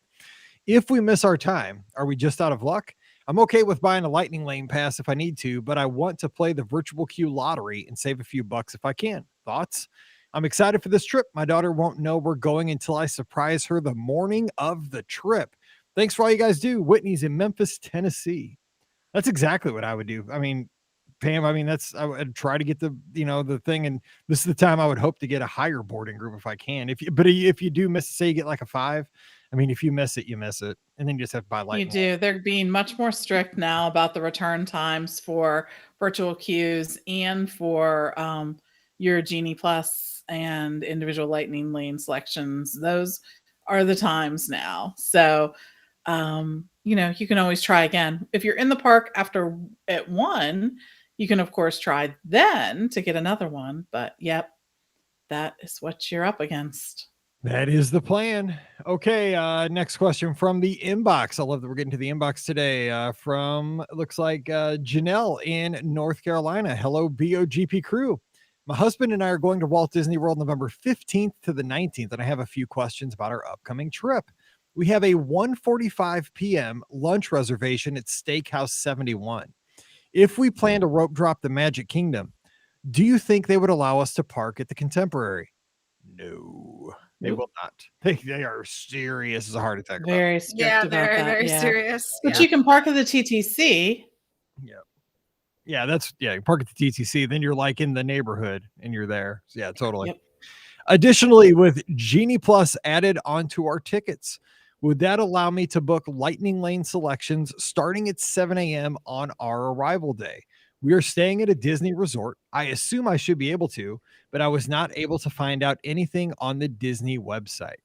If we miss our time, are we just out of luck? I'm okay with buying a lightning lane pass if I need to, but I want to play the virtual queue lottery and save a few bucks if I can. Thoughts? I'm excited for this trip. My daughter won't know we're going until I surprise her the morning of the trip. Thanks for all you guys do. Whitney's in Memphis, Tennessee. That's exactly what I would do. I mean, Pam, I would try to get the thing. And this is the time I would hope to get a higher boarding group if I can. If you do miss, say you get like a 5, I mean, if you miss it, you miss it. And then you just have to buy You lightning. do. They're being much more strict now about the return times for virtual queues and for your Genie Plus and individual Lightning Lane selections. Those are the times now. So, you can always try again. If you're in the park at 1, you can, of course, try then to get another one. But yep, that is what you're up against. That is the plan. Okay, next question from the inbox. I love that we're getting to the inbox today. Looks like Janelle in North Carolina. Hello, BOGP crew. My husband and I are going to Walt Disney World November 15th to the 19th, and I have a few questions about our upcoming trip. We have a 1:45 p.m. lunch reservation at Steakhouse 71. If we plan to rope drop the Magic Kingdom, do you think they would allow us to park at the Contemporary? No. They will not. They are serious as a heart attack about it. Very strict Yeah, about very, that. very Yeah. serious. But Yeah. you can park at the TTC. Yeah, you park at the TTC, then you're like in the neighborhood and you're there. So yeah, totally. Yep. Additionally, with Genie Plus added onto our tickets, would that allow me to book Lightning Lane selections starting at 7 a.m. on our arrival day? We are staying at a Disney resort. I assume I should be able to, but I was not able to find out anything on the Disney website.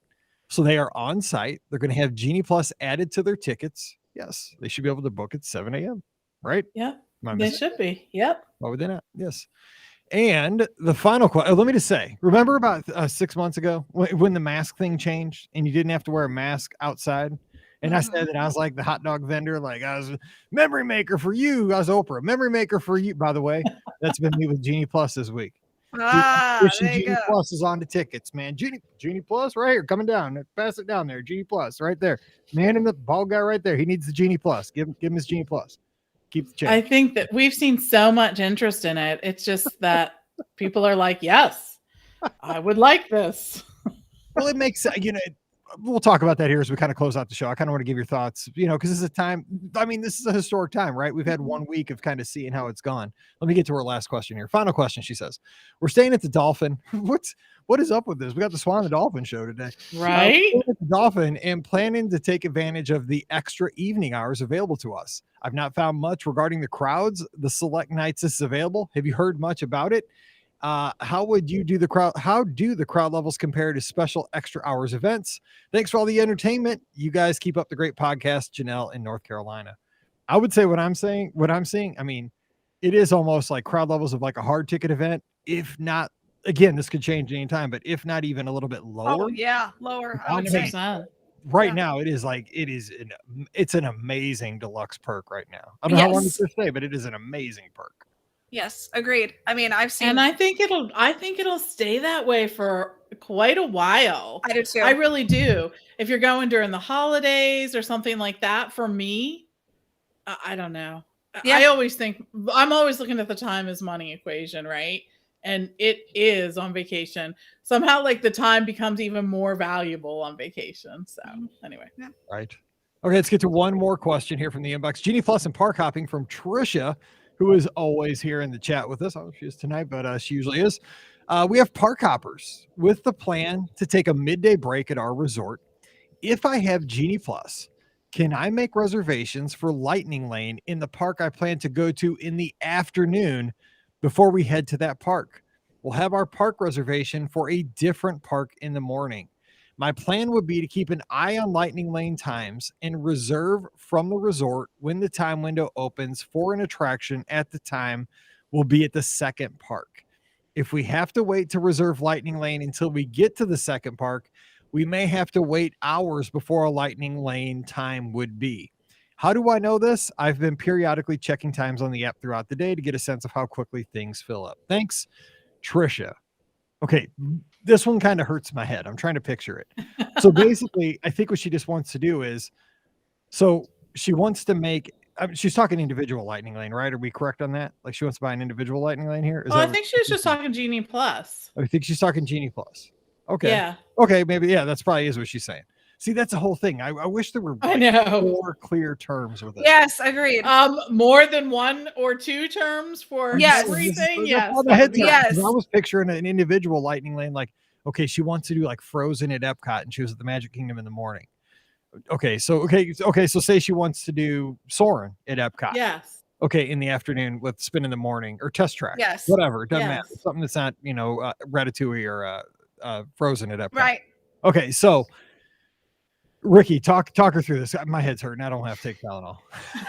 So they are on site. They're going to have Genie Plus added to their tickets. Yes, they should be able to book at 7 a.m. Right? Yep. Am I They missing? should be. Yep. Why would they not? Yes. And the final question, let me just say, remember about 6 months ago when the mask thing changed and you didn't have to wear a mask outside? And I said that I was like the hot dog vendor, like I was a memory maker for you. I was Oprah, memory maker for you. By the way, that's been me with Genie Plus this week. There you Genie go. Plus is on the tickets, man. Genie Plus right here, coming down. Pass it down there. Genie Plus right there. Man in the bald guy right there. He needs the Genie Plus. Give him his Genie Plus. Keep the change. I think that we've seen so much interest in it. It's just that people are like, yes, I would like this. Well, it makes we'll talk about that here as we kind of close out the show. I kind of want to give your thoughts, because this is a time. I mean, this is a historic time, right? We've had 1 week of kind of seeing how it's gone. Let me get to our last question here. Final question. She says, "We're staying at the Dolphin." What is up with this? We got the Swan and the Dolphin show today, Right? At the Dolphin and planning to take advantage of the extra evening hours available to us. I've not found much regarding the crowds. The select nights this is available. Have you heard much about it? How do the crowd levels compare to special extra hours events? Thanks for all the entertainment. You guys keep up the great podcast. Janelle in North Carolina. I would say what I'm seeing, I mean, it is almost like crowd levels of like a hard ticket event. If not, again, this could change anytime, but if not even a little bit lower. Oh yeah, lower. I would say. 100%. Right now, it's an amazing deluxe perk right now. I don't know how long it's going to stay, but it is an amazing perk. Yes, agreed. I mean, I've seen. And I think it'll stay that way for quite a while. I do too. I really do. If you're going during the holidays or something like that, for me, I don't know. Yeah. I always think I'm always looking at the time as money equation, right? And it is on vacation. Somehow, like the time becomes even more valuable on vacation. So anyway, right. Okay, let's get to one more question here from the inbox. Genie Plus and park hopping from Trisha, who is always here in the chat with us. I don't know if she is tonight, but she usually is. We have park hoppers with the plan to take a midday break at our resort. If I have Genie Plus, can I make reservations for Lightning Lane in the park I plan to go to in the afternoon before we head to that park? We'll have our park reservation for a different park in the morning. My plan would be to keep an eye on Lightning Lane times and reserve from the resort when the time window opens for an attraction at the time will be at the second park. If we have to wait to reserve Lightning Lane until we get to the second park, we may have to wait hours before a Lightning Lane time would be. How do I know this? I've been periodically checking times on the app throughout the day to get a sense of how quickly things fill up. Thanks, Trisha. Okay, this one kind of hurts my head. I'm trying to picture it. So basically, I think what she just wants to do is, so she wants to make, she's talking individual Lightning Lane, right? Are we correct on that? Like she wants to buy an individual Lightning Lane here? I think she was just talking Genie Plus. I think she's talking Genie Plus. Okay. Yeah. Okay, maybe, yeah, that's probably is what she's saying. See, that's the whole thing. I wish there were more clear terms with it. Yes, agreed. More than 1 or 2 terms for everything. Yes. Yes. I was picturing an individual Lightning Lane, like, okay, she wants to do like Frozen at Epcot and she was at the Magic Kingdom in the morning. Okay, so say she wants to do Soarin' at Epcot. Yes. Okay, in the afternoon with Spin in the Morning or Test Track. Yes. Whatever, it doesn't matter. Something that's not, Ratatouille or Frozen at Epcot. Right. Okay, so Ricky, talk her through this. My head's hurting. I don't have to take Tylenol.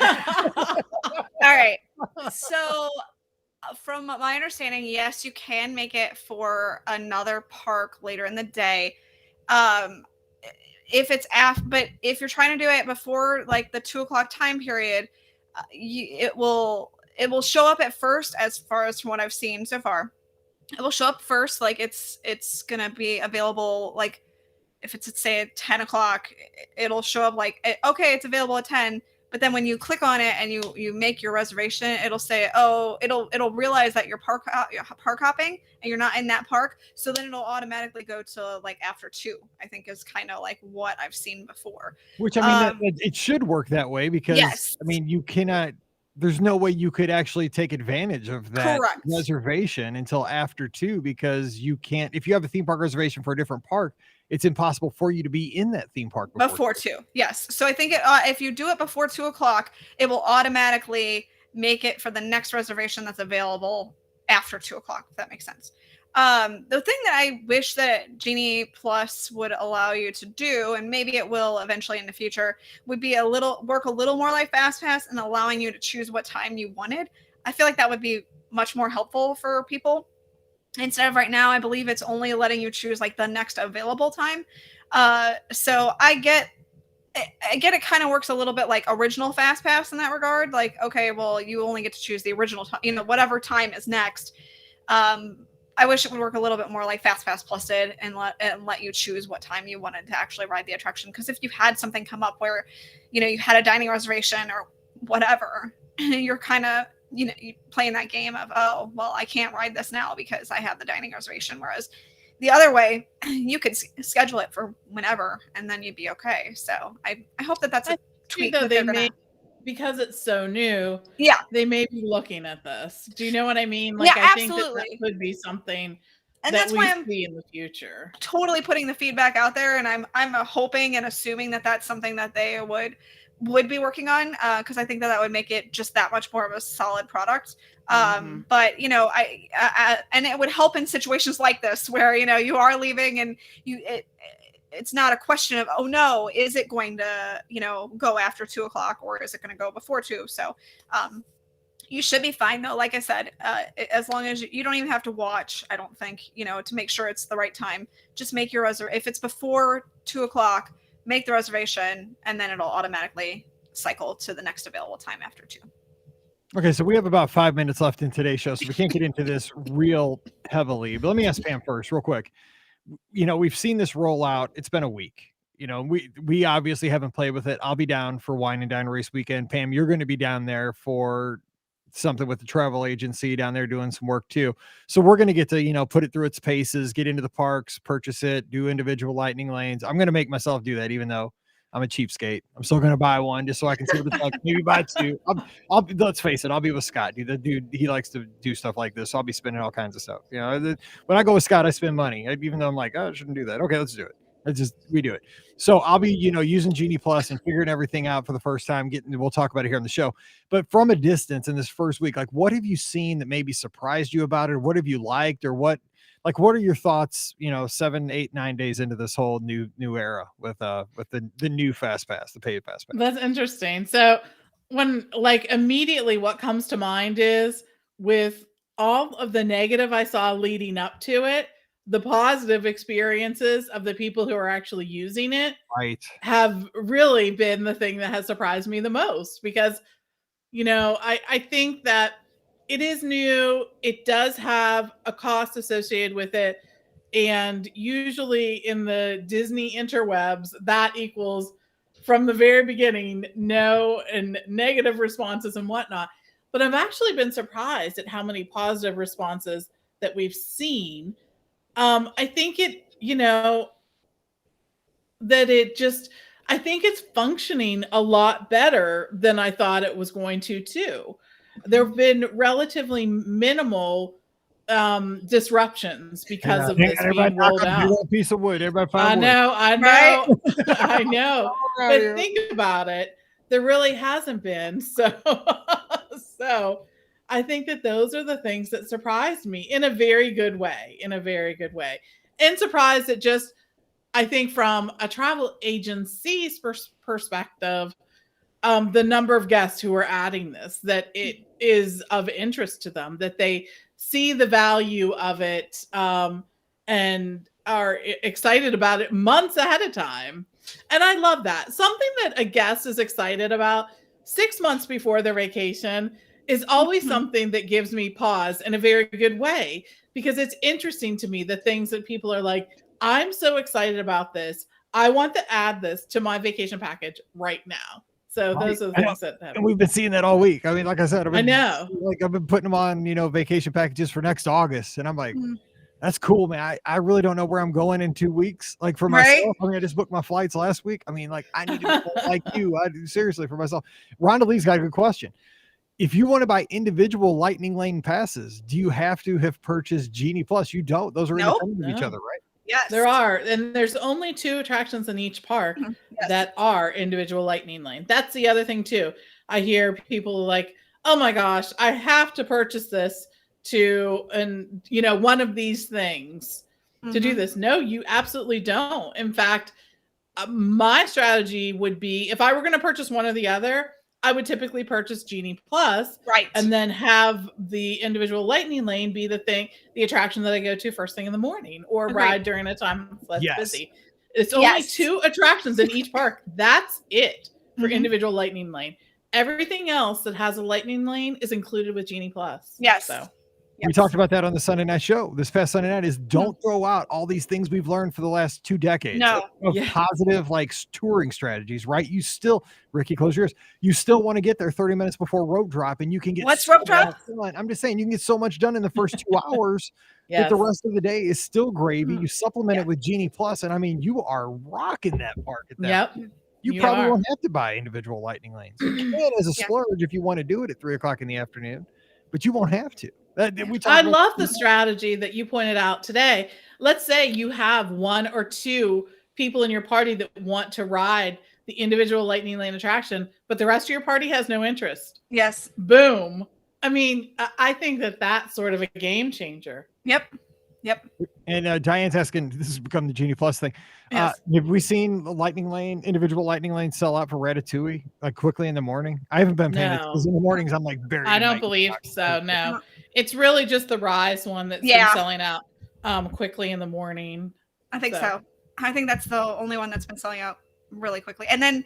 All right. So from my understanding, yes, you can make it for another park later in the day. If it's but if you're trying to do it before like the 2:00 time period, it will show up at first, as far as from what I've seen so far. It will show up first, like it's gonna be available, like if it's say at 10:00, it'll show up like, okay, it's available at 10. But then when you click on it and you make your reservation, it'll say, oh, it'll realize that you're park hopping and you're not in that park. So then it'll automatically go to like after 2, I think is kind of like what I've seen before. Which, I mean, it should work that way because, yes. I mean, you cannot, there's no way you could actually take advantage of that reservation until after 2, because you can't, if you have a theme park reservation for a different park, it's impossible for you to be in that theme park before 2. Yes. So I think if you do it before 2:00, it will automatically make it for the next reservation that's available after 2:00, if that makes sense. The thing that I wish that Genie Plus would allow you to do, and maybe it will eventually in the future, would be work a little more like Fast Pass and allowing you to choose what time you wanted. I feel like that would be much more helpful for people. Instead of right now, I believe it's only letting you choose like the next available time. So I get it kind of works a little bit like original Fast Pass in that regard. Like, okay, well, you only get to choose the original time, whatever time is next. I wish it would work a little bit more like Fast Pass Plus did and let you choose what time you wanted to actually ride the attraction. Because if you had something come up where, you had a dining reservation or whatever, you're kind of, you playing that game of, oh, well, I can't ride this now because I have the dining reservation. Whereas the other way, you could schedule it for whenever and then you'd be okay. So I hope that's a tweak that they made, because it's so new. Yeah. They may be looking at this. Do you know what I mean? Like, yeah, I absolutely. think that could be something and that that's why I'm see in the future. Totally putting the feedback out there. And I'm hoping and assuming that that's something that they would be working on, because I think that would make it just that much more of a solid product. But I and it would help in situations like this where you are leaving and it's not a question of, oh no, is it going to go after 2:00 or is it going to go before 2? So you should be fine though. Like I said, as long as you don't even have to watch, I don't think, to make sure it's the right time. Just make your reservation. If it's before 2:00, make the reservation, and then it'll automatically cycle to the next available time after 2. Okay, so we have about 5 minutes left in today's show, so we can't get into this real heavily. But let me ask Pam first, real quick. We've seen this roll out. It's been a week. We obviously haven't played with it. I'll be down for Wine and Dine Race Weekend. Pam, you're going to be down there for something with the travel agency down there doing some work too. So we're going to get to, put it through its paces, get into the parks, purchase it, do individual lightning lanes. I'm going to make myself do that, even though I'm a cheapskate. I'm still going to buy one just so I can see what it's like. Maybe buy two. Let's face it. I'll be with Scott. The dude, he likes to do stuff like this. So I'll be spending all kinds of stuff. You know, when I go with Scott, I spend money, even though I'm like, oh, I shouldn't do that. Okay, let's do it. We do it. So I'll be, using Genie Plus and figuring everything out for the first time. We'll talk about it here on the show. But from a distance in this first week, like, what have you seen that maybe surprised you about it? Or what have you liked? Or what are your thoughts, 7, 8, 9 days into this whole new era with the new Fast Pass, the paid Fast Pass? That's interesting. So when immediately what comes to mind is, with all of the negative I saw leading up to it, the positive experiences of the people who are actually using it have really been the thing that has surprised me the most, because, I think that it is new. It does have a cost associated with it. And usually in the Disney interwebs, that equals, from the very beginning, no and negative responses and whatnot. But I've actually been surprised at how many positive responses that we've seen. I think I think it's functioning a lot better than I thought it was going to too. There have been relatively minimal disruptions because of this being rolled out. Piece of wood. Everybody I know. Right? I know. But think about it. There really hasn't been. So I think that those are the things that surprised me in a very good way. And surprised that just, I think from a travel agency's perspective, the number of guests who are adding this, that it is of interest to them, that they see the value of it, and are excited about it months ahead of time. And I love that. Something that a guest is excited about 6 months before their vacation is always something that gives me pause in a very good way, because it's interesting to me the things that people are like, I'm so excited about this. I want to add this to my vacation package right now. So those are the things that happen. And we've been seeing that all week. I mean, like I said, I know. I've been putting them on, vacation packages for next August. And I'm like, that's cool, man. I really don't know where I'm going in 2 weeks. Like for myself, I mean, I just booked my flights last week. I mean, like, I need to be like you. I do seriously for myself. Rhonda Lee's got a good question. If you want to buy individual Lightning Lane passes, do you have to have purchased Genie Plus? You don't. Those are independent of each other, right? Yes. There are. And there's only 2 attractions in each park that are individual Lightning Lane. That's the other thing too. I hear people like, oh my gosh, I have to purchase this to, and one of these things to do this. No, you absolutely don't. In fact, my strategy would be, if I were going to purchase one or the other, I would typically purchase Genie Plus, right, and then have the individual Lightning Lane be the attraction that I go to first thing in the morning, or ride during a time less busy. It's only 2 attractions in each park. That's it for individual Lightning Lane. Everything else that has a Lightning Lane is included with Genie Plus. Yes. So. We talked about that on the Sunday night show. This past Sunday night is don't throw out all these things we've learned for the last 2 decades of positive touring strategies, right? You still, Ricky, close your ears. You still want to get there 30 minutes before rope drop, and you can get rope drop? I'm just saying you can get so much done in the first 2 hours that the rest of the day is still gravy. You supplement it with Genie Plus, and I mean, you are rocking that park at that point. You probably won't have to buy individual Lightning Lanes. You can as a splurge if you want to do it at 3:00 in the afternoon, but you won't have to. I love the strategy that you pointed out today. Let's say you have 1 or 2 people in your party that want to ride the individual Lightning Lane attraction, but the rest of your party has no interest. Yes. Boom. I mean, I think that that's sort of a game changer. Yep. And Diane's asking, this has become the Genie Plus thing. Yes. Have we seen the individual Lightning Lane sell out for Ratatouille quickly in the morning? I haven't been paying attention because in the mornings I'm like very. I don't believe so. No, it's really just the Rise one that's been selling out quickly in the morning. I think so. I think that's the only one that's been selling out really quickly. And then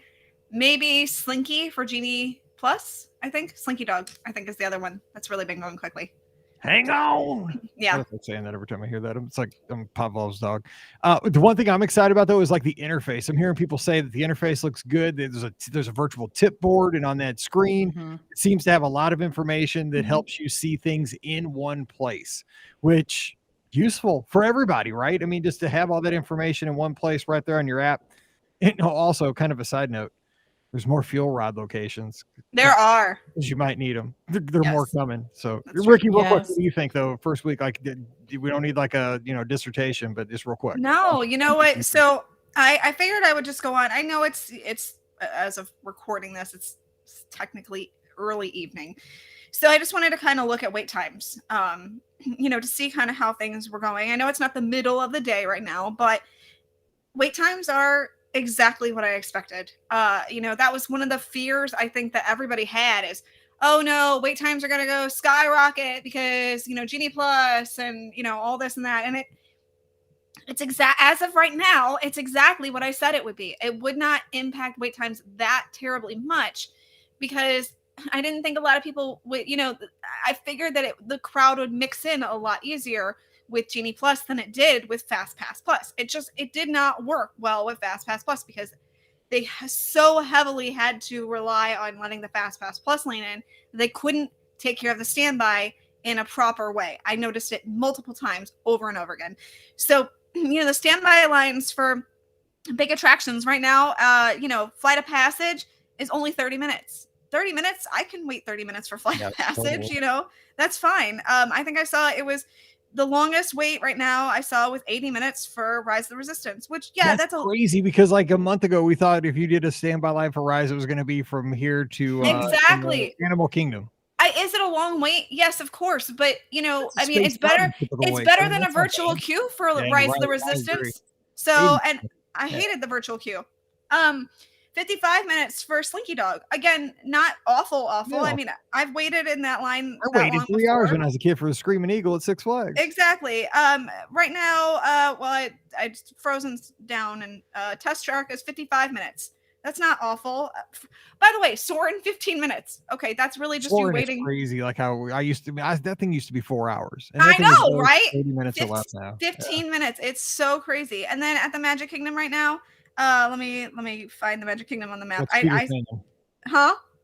maybe Slinky for Genie Plus. I think Slinky Dog, I think, is the other one that's really been going quickly. Hang on. Yeah. I'm saying that every time I hear that. It's like I'm Pavlov's dog. The one thing I'm excited about though is like the interface. I'm hearing people say that the interface looks good. There's a virtual tip board, and on that screen, it seems to have a lot of information that helps you see things in one place, which useful for everybody, right? I mean, just to have all that information in one place right there on your app. And also, kind of a side note, there's more fuel rod locations. There are. You might need them. There are more Yes. coming. So, That's Ricky, true. real quick, Yes. what do you think though? First week, like, we don't need like a dissertation, but just real quick. No, you know what? So I figured I would just go on. I know it's as of recording this, it's technically early evening. So I just wanted to kind of look at wait times, to see kind of how things were going. I know it's not the middle of the day right now, but wait times are exactly what I expected. That was one of the fears I think that everybody had is, oh no, wait times are going to go skyrocket because, Genie Plus and, all this and that. And it's as of right now, it's exactly what I said it would be. It would not impact wait times that terribly much because I didn't think a lot of people would, I figured that the crowd would mix in a lot easier with Genie Plus than it did with Fast Pass Plus. It did not work well with Fast Pass Plus because they so heavily had to rely on letting the Fast Pass Plus lane in. They couldn't take care of the standby in a proper way. I noticed it multiple times over and over again. So, the standby lines for big attractions right now, Flight of Passage is only 30 minutes. 30 minutes, I can wait 30 minutes for Flight of Passage, totally. That's fine. I think I saw it was the longest wait right now I saw with 80 minutes for Rise of the Resistance, which, that's crazy because like a month ago, we thought if you did a standby line for Rise, it was going to be from here to exactly Animal Kingdom. Is it a long wait? Yes, of course. But, it's better. It's better than a virtual queue for Rise of the Resistance. So, and I hated the virtual queue. 55 minutes for Slinky Dog. Again, not awful. No. I mean, I've waited in that line. I waited 3 hours when I was a kid for the Screaming Eagle at Six Flags. Exactly. Right now, I just frozen down and Test Shark is 55 minutes. That's not awful. By the way, Soarin' 15 minutes. Okay, that's really just Soarin' you waiting. Is crazy. Like how I used to be. That thing used to be 4 hours. And I know, right? 30 minutes or less now. 15 minutes. It's so crazy. And then at the Magic Kingdom right now, let me find the Magic Kingdom on the map.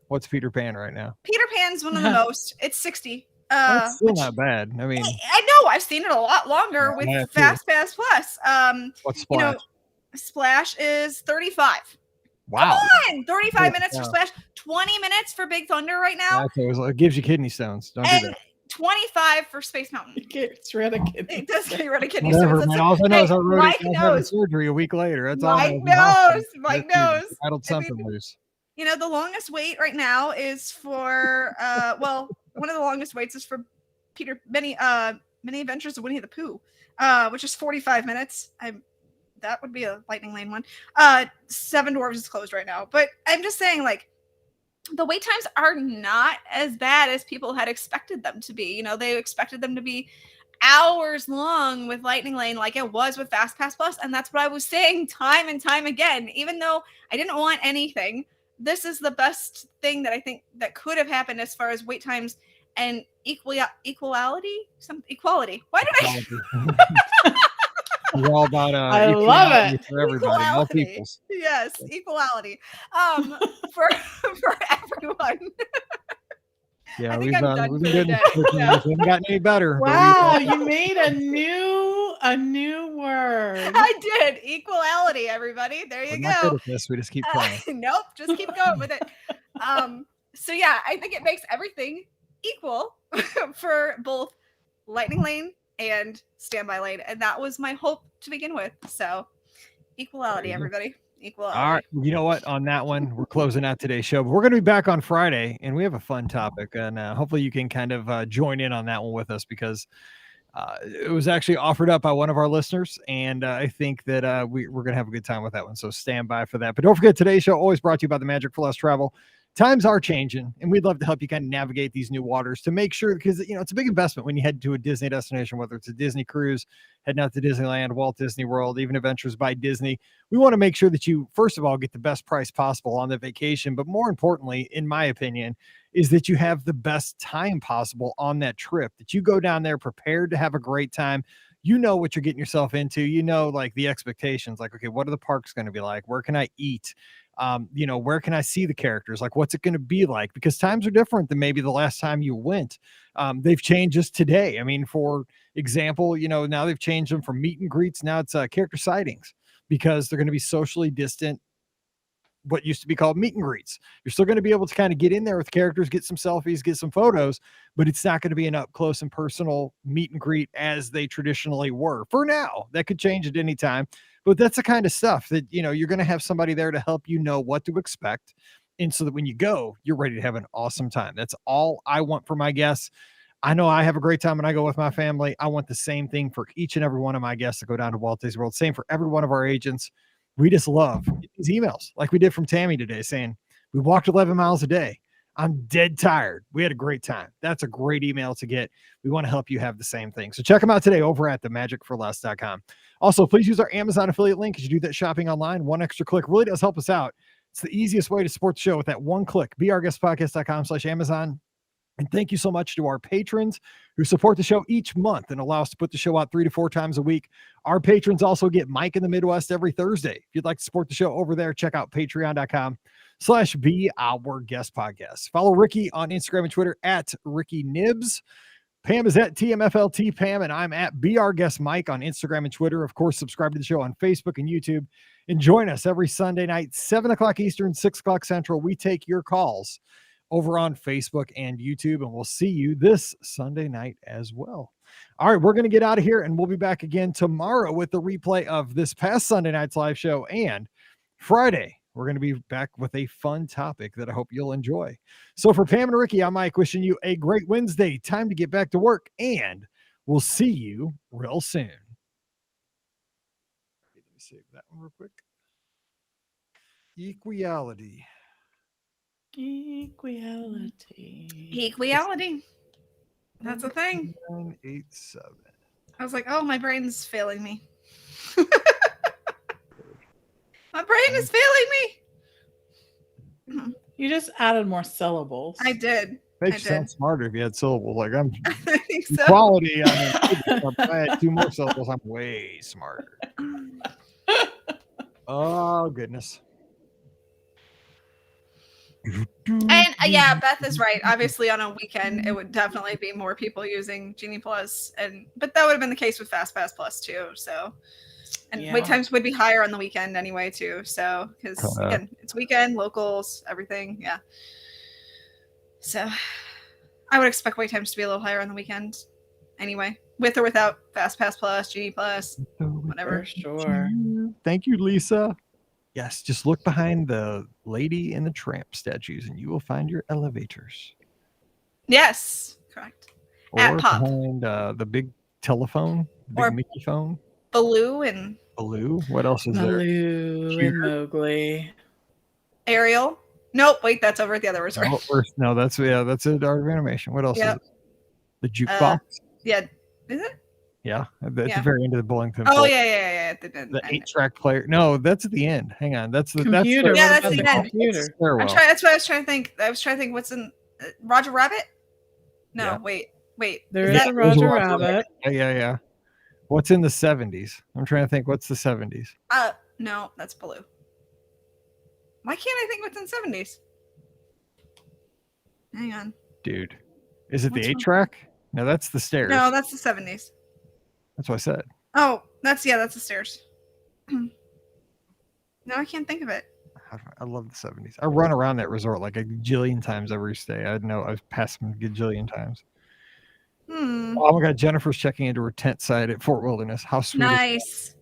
What's Peter Pan right now? Peter Pan's one of the most. It's 60. That's still not bad. I mean, I know I've seen it a lot longer with Fast Pass Plus. What's Splash? Splash is 35. Wow. Come on, 35 minutes for Splash, 20 minutes for Big Thunder right now. It gives you kidney stones. Don't do that. 25 for Space Mountain. It gets rid of kidney. It does get rid of kidney stones. stones. All I know is I wrote Mike knows. Surgery a week later. That's Mike all. Mike knows. Rattled something loose. The longest wait right now is for one of the longest waits is for Many Adventures of Winnie the Pooh, which is 45 minutes. That would be a lightning lane one. Seven Dwarfs is closed right now, but I'm just saying, like, the wait times are not as bad as people had expected them to be. They expected them to be hours long with Lightning Lane like it was with Fast Pass Plus, and that's what I was saying time and time again. Even though I didn't want anything, this is the best thing that I think that could have happened as far as wait times and equality. Why did I? We're all about I love it for everybody, all peoples. Yes, equality. For everyone. Yeah, we've been getting we haven't gotten any better. Wow, you made a new word. I did. Equality, everybody. There you go. Good at this. We just keep trying. Nope, just keep going with it. So yeah, I think it makes everything equal for both Lightning Lane and Standby Lane, and that was my hope to begin with. So equality, everybody. Equality. All right, you know what? On that one, we're closing out today's show, but we're going to be back on Friday, and we have a fun topic, and hopefully you can kind of join in on that one with us, because it was actually offered up by one of our listeners, and I think that we're going to have a good time with that one. So stand by for that. But don't forget, today's show always brought to you by the Magic for Less Travel. Times are changing, and we'd love to help you kind of navigate these new waters to make sure, because it's a big investment when you head to a Disney destination, whether it's a Disney cruise, heading out to Disneyland, Walt Disney World, even Adventures by Disney. We want to make sure that you, first of all, get the best price possible on the vacation, but more importantly, in my opinion, is that you have the best time possible on that trip, that you go down there prepared to have a great time. You know what you're getting yourself into, like the expectations, like, okay, what are the parks going to be like? Where can I eat? Where can I see the characters? Like, what's it going to be like? Because times are different than maybe the last time you went. They've changed just today. I mean, for example, now they've changed them from meet and greets. Now it's character sightings, because they're going to be socially distant what used to be called meet and greets. You're still going to be able to kind of get in there with characters, get some selfies, get some photos, but it's not going to be an up close and personal meet and greet as they traditionally were. For now, that could change at any time, but that's the kind of stuff that, you know, you're going to have somebody there to help you know what to expect. And so that when you go, you're ready to have an awesome time. That's all I want for my guests. I know I have a great time when I go with my family. I want the same thing for each and every one of my guests to go down to Walt Disney World. Same for every one of our agents. We just love these emails like we did from Tammy today saying, we walked 11 miles a day. I'm dead tired. We had a great time. That's a great email to get. We want to help you have the same thing. So check them out today over at themagicforless.com. Also, please use our Amazon affiliate link as you do that shopping online. One extra click really does help us out. It's the easiest way to support the show with that one click. BeOurGuestPodcast.com/Amazon. And thank you so much to our patrons who support the show each month and allow us to put the show out 3 to 4 times a week. Our patrons also get Mike in the Midwest every Thursday. If you'd like to support the show over there, check out patreon.com/BeOurGuestPodcast. Follow Ricky on Instagram and Twitter at Ricky Nibs. Pam is at TMFLT Pam, and I'm at BeOurGuestMike on Instagram and Twitter. Of course, subscribe to the show on Facebook and YouTube. And join us every Sunday night, 7 o'clock Eastern, 6 o'clock Central. We take your calls over on Facebook and YouTube, and we'll see you this Sunday night as well. All right, we're going to get out of here, and we'll be back again tomorrow with the replay of this past Sunday night's live show. And Friday, we're going to be back with a fun topic that I hope you'll enjoy. So for Pam and Ricky, I'm Mike, wishing you a great Wednesday. Time to get back to work, and we'll see you real soon. Let me save that one real quick. Equality. Equality. That's a thing. 987. I was like, oh, my brain's failing me. My brain is failing me. You just added more syllables. I did. Makes you sound smarter if you had syllables. Like I'm I think so. equality. I mean, if I had 2 more syllables, I'm way smarter. Oh goodness. And yeah, Beth is right. Obviously, on a weekend, it would definitely be more people using Genie Plus, but that would have been the case with FastPass Plus too. So, and wait times would be higher on the weekend anyway too. So, because again, it's weekend, locals, everything. Yeah. So, I would expect wait times to be a little higher on the weekend, anyway, with or without FastPass Plus, Genie Plus, whatever. For sure. Thank you, Lisa. Yes, just look behind the Lady and the Tramp statues and you will find your elevators. Yes, correct. Or at Pop. Behind the big telephone, the big or Mickey phone. Baloo and Baloo. What else is there? Baloo and Mowgli. Ariel. Nope, wait, that's over at the other resort. No, that's the Art of Animation. What else is it? The jukebox? Yeah. Is it? Yeah, at the very end of the bowling pin. Oh yeah. The 8-track player. No, that's at the end. Hang on, that's the computer. That's the end. Computer. That's what I was trying to think. I was trying to think. What's in Roger Rabbit? No, wait. There's a Roger Rabbit. Yeah. What's in the 70s? I'm trying to think. What's the 70s? No, that's Baloo. Why can't I think what's in 70s? Hang on, dude. Is it the 8-track? No, that's the stairs. No, that's the 70s. That's what I said. Oh, that's the stairs. No, I can't think of it. I love the 70s. I run around that resort like a gajillion times every stay. I know I've passed them a gajillion times. Oh my God, Jennifer's checking into her tent site at Fort Wilderness. How sweet! Nice.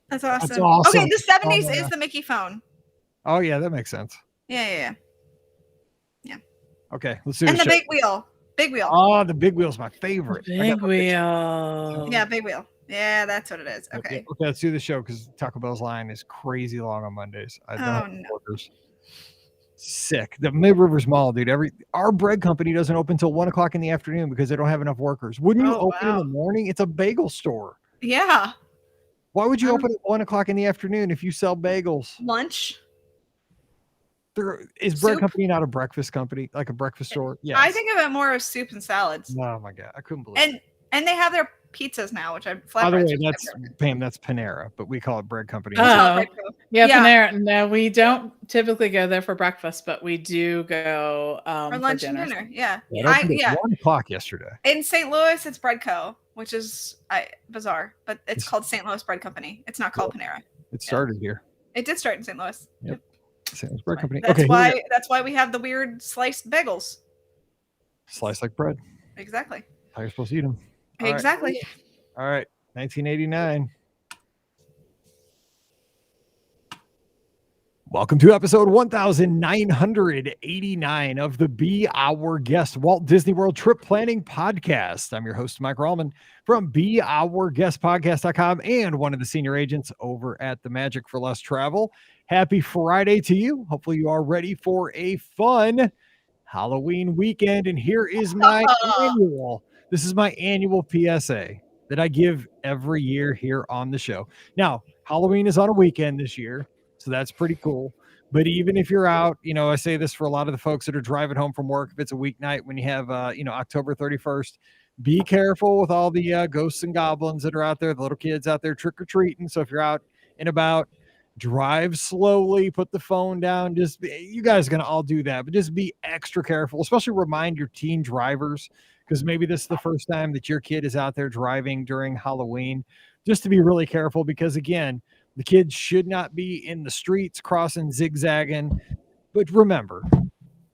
That's awesome. That's awesome. Okay, the 70s is the Mickey phone. Oh yeah, that makes sense. Yeah. Okay, let's do and the big wheel. Big wheel. Oh, the big wheel's my favorite. Big wheel. Yeah, big wheel. Yeah, that's what it is. Okay, let's do the show because Taco Bell's line is crazy long on Mondays. I don't have workers. Sick. The Mid Rivers Mall, dude. Our bread company doesn't open until 1 o'clock in the afternoon because they don't have enough workers. Wouldn't you open in the morning? It's a bagel store. Yeah. Why would you open at 1 o'clock in the afternoon if you sell bagels? Lunch. Is bread company not a breakfast company, like a breakfast store? Yeah, I think of it more as soup and salads. Oh my God, I couldn't believe it. And they have their pizzas now, which I'm by the way, that's Panera, but we call it bread company. Oh, yeah, Panera. No, we don't typically go there for breakfast, but we do go for lunch and dinner. Yeah, at 1 o'clock yesterday. In St. Louis, it's Bread Co., which is bizarre, but it's called St. Louis Bread Company. It's not called Panera. It started here. It did start in St. Louis. Yep. Sam's Bread Company. That's Okay, here we go. why we have the weird sliced bagels. Slice like bread. Exactly. How you're supposed to eat them. Exactly. All right. 1989. Welcome to episode 1989 of the Be Our Guest Walt Disney World Trip Planning Podcast. I'm your host, Mike Rallman from BeOurGuestPodcast.com and one of the senior agents over at the Magic for Less Travel. Happy Friday to you. Hopefully you are ready for a fun Halloween weekend. And here is my this is my annual PSA that I give every year here on the show. Now, Halloween is on a weekend this year. So that's pretty cool. But even if you're out, I say this for a lot of the folks that are driving home from work, if it's a weeknight when you have, October 31st, be careful with all the ghosts and goblins that are out there, the little kids out there trick-or-treating. So if you're out and about, drive slowly, put the phone down. You guys are going to all do that, but just be extra careful, especially remind your teen drivers, because maybe this is the first time that your kid is out there driving during Halloween, just to be really careful, because again, the kids should not be in the streets crossing, zigzagging. But remember,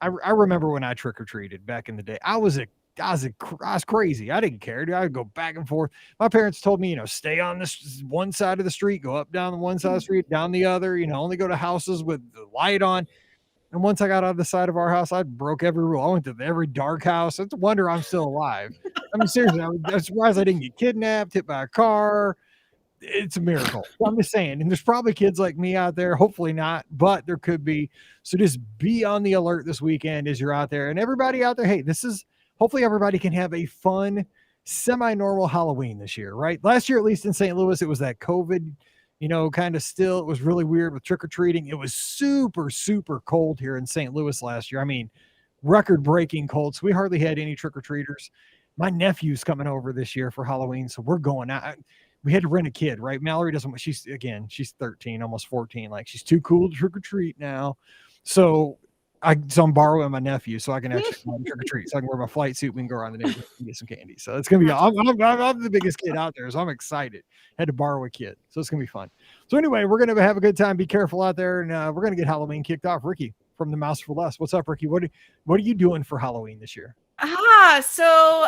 I remember when I trick-or-treated back in the day. I was crazy. I didn't care. Dude. I would go back and forth. My parents told me, stay on this one side of the street, go up, down the one side of the street, down the other, only go to houses with the light on. And once I got out of the side of our house, I broke every rule. I went to every dark house. It's a wonder I'm still alive. I mean, seriously, I'm surprised I didn't get kidnapped, hit by a car. It's a miracle. I'm just saying, and there's probably kids like me out there, hopefully not, but there could be. So just be on the alert this weekend as you're out there. And everybody out there, hey, hopefully everybody can have a fun, semi-normal Halloween this year, right? Last year, at least in St. Louis, it was that COVID, kind of still, it was really weird with trick-or-treating. It was super, super cold here in St. Louis last year. I mean, record-breaking cold. So we hardly had any trick-or-treaters. My nephew's coming over this year for Halloween, so we're going out. We had to rent a kid, right? Mallory doesn't, she's 13, almost 14. Like, she's too cool to trick or treat now. So I'm borrowing my nephew so I can actually trick or treat. So I can wear my flight suit. We can go around the neighborhood and get some candy. So it's going to be, I'm the biggest kid out there. So I'm excited. Had to borrow a kid. So it's going to be fun. So anyway, we're going to have a good time. Be careful out there. And we're going to get Halloween kicked off. Ricky from the Mouse for Less. What's up, Ricky? What are you doing for Halloween this year? So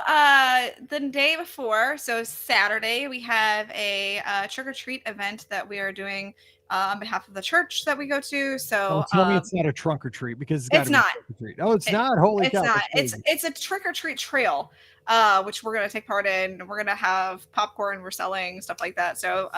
the day before, so Saturday, we have a trick-or-treat event that we are doing on behalf of the church that we go to. So tell me it's not a trunk or treat, because it's not. Oh, it's not. Holy it's cow! Not. It's a trick-or-treat trail, which we're gonna take part in. We're gonna have popcorn. We're selling stuff like that. So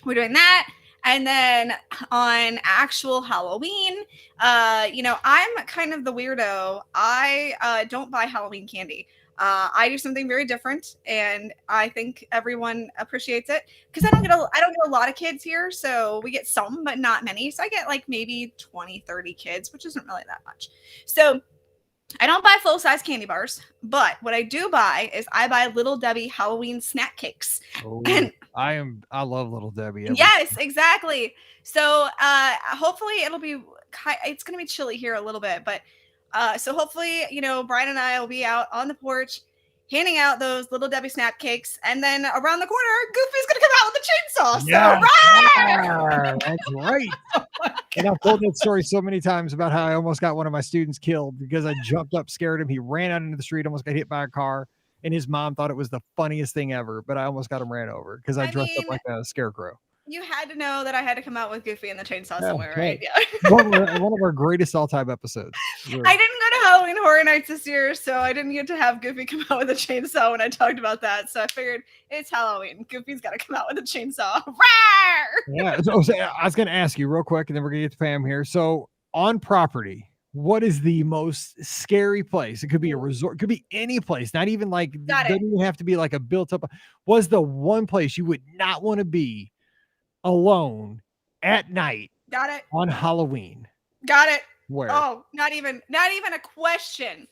we're doing that. And then on actual Halloween, I'm kind of the weirdo. I don't buy Halloween candy. I do something very different, and I think everyone appreciates it, because I don't get a lot of kids here, so we get some, but not many. So I get like maybe 20, 30 kids, which isn't really that much. So I don't buy full-size candy bars, but what I do buy is I buy Little Debbie Halloween snack cakes. Oh, I love Little Debbie. Yes, exactly. So hopefully it's going to be chilly here a little bit, but so hopefully, Brian and I will be out on the porch handing out those Little Debbie snap cakes, and then around the corner, Goofy's going to come out with a chainsaw. Yeah, that's right. And I've told that story so many times about how I almost got one of my students killed because I jumped up, scared him. He ran out into the street, almost got hit by a car, and his mom thought it was the funniest thing ever, but I almost got him ran over because I dressed up like a scarecrow. You had to know that I had to come out with Goofy and the chainsaw somewhere, right? Yeah. one of our greatest all-time episodes. Really. I didn't go to Halloween Horror Nights this year, so I didn't get to have Goofy come out with a chainsaw when I talked about that. So I figured it's Halloween. Goofy's got to come out with a chainsaw. Yeah. So I was going to ask you real quick, and then we're going to get to Pam here. So on property, what is the most scary place? It could be a resort, it could be any place, not even like, it doesn't even have to be like a built up. Was the one place you would not want to be alone at night? Got it. On Halloween? Got it. Where? Oh, not even a question.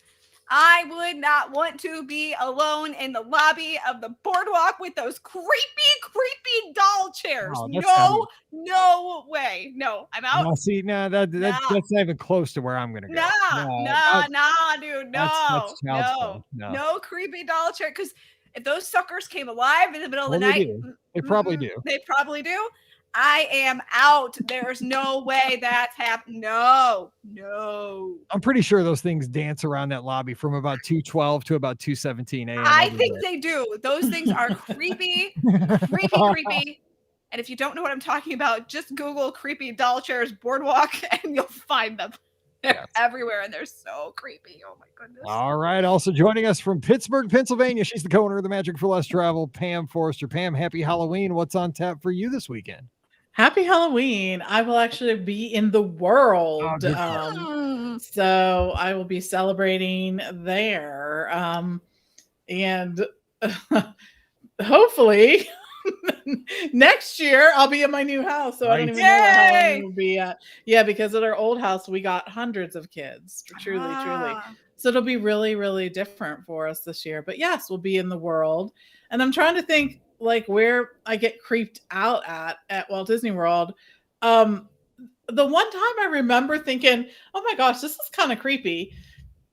I would not want to be alone in the lobby of the boardwalk with those creepy doll chairs. Oh, no way. No, I'm out. No, see, that's not even close to where I'm gonna go. Nah, dude. No creepy doll chair. Because if those suckers came alive in the middle of the night, they probably do. They probably do. I am out. There's no way that's happening. No. I'm pretty sure those things dance around that lobby from about 2:12 to about 2:17 a.m. I every think day. they do. Those things are creepy. And if you don't know what I'm talking about, just Google creepy doll chairs boardwalk and you'll find them. They're Yes. everywhere and they're so creepy. Oh my goodness. All right. Also joining us from Pittsburgh, Pennsylvania, she's the co-owner of the Magic for Less Travel, Pam Forrester. Pam, happy Halloween. What's on tap for you this weekend? Happy Halloween. I will actually be in the world. good call. So I will be celebrating there. And hopefully next year I'll be in my new house. So I don't even know what Halloween will be at. Yeah, because at our old house we got hundreds of kids. Truly. So it'll be really, really different for us this year. But yes, we'll be in the world. And I'm trying to think like where I get creeped out at Walt Disney World. The one time I remember thinking, oh my gosh, this is kind of creepy,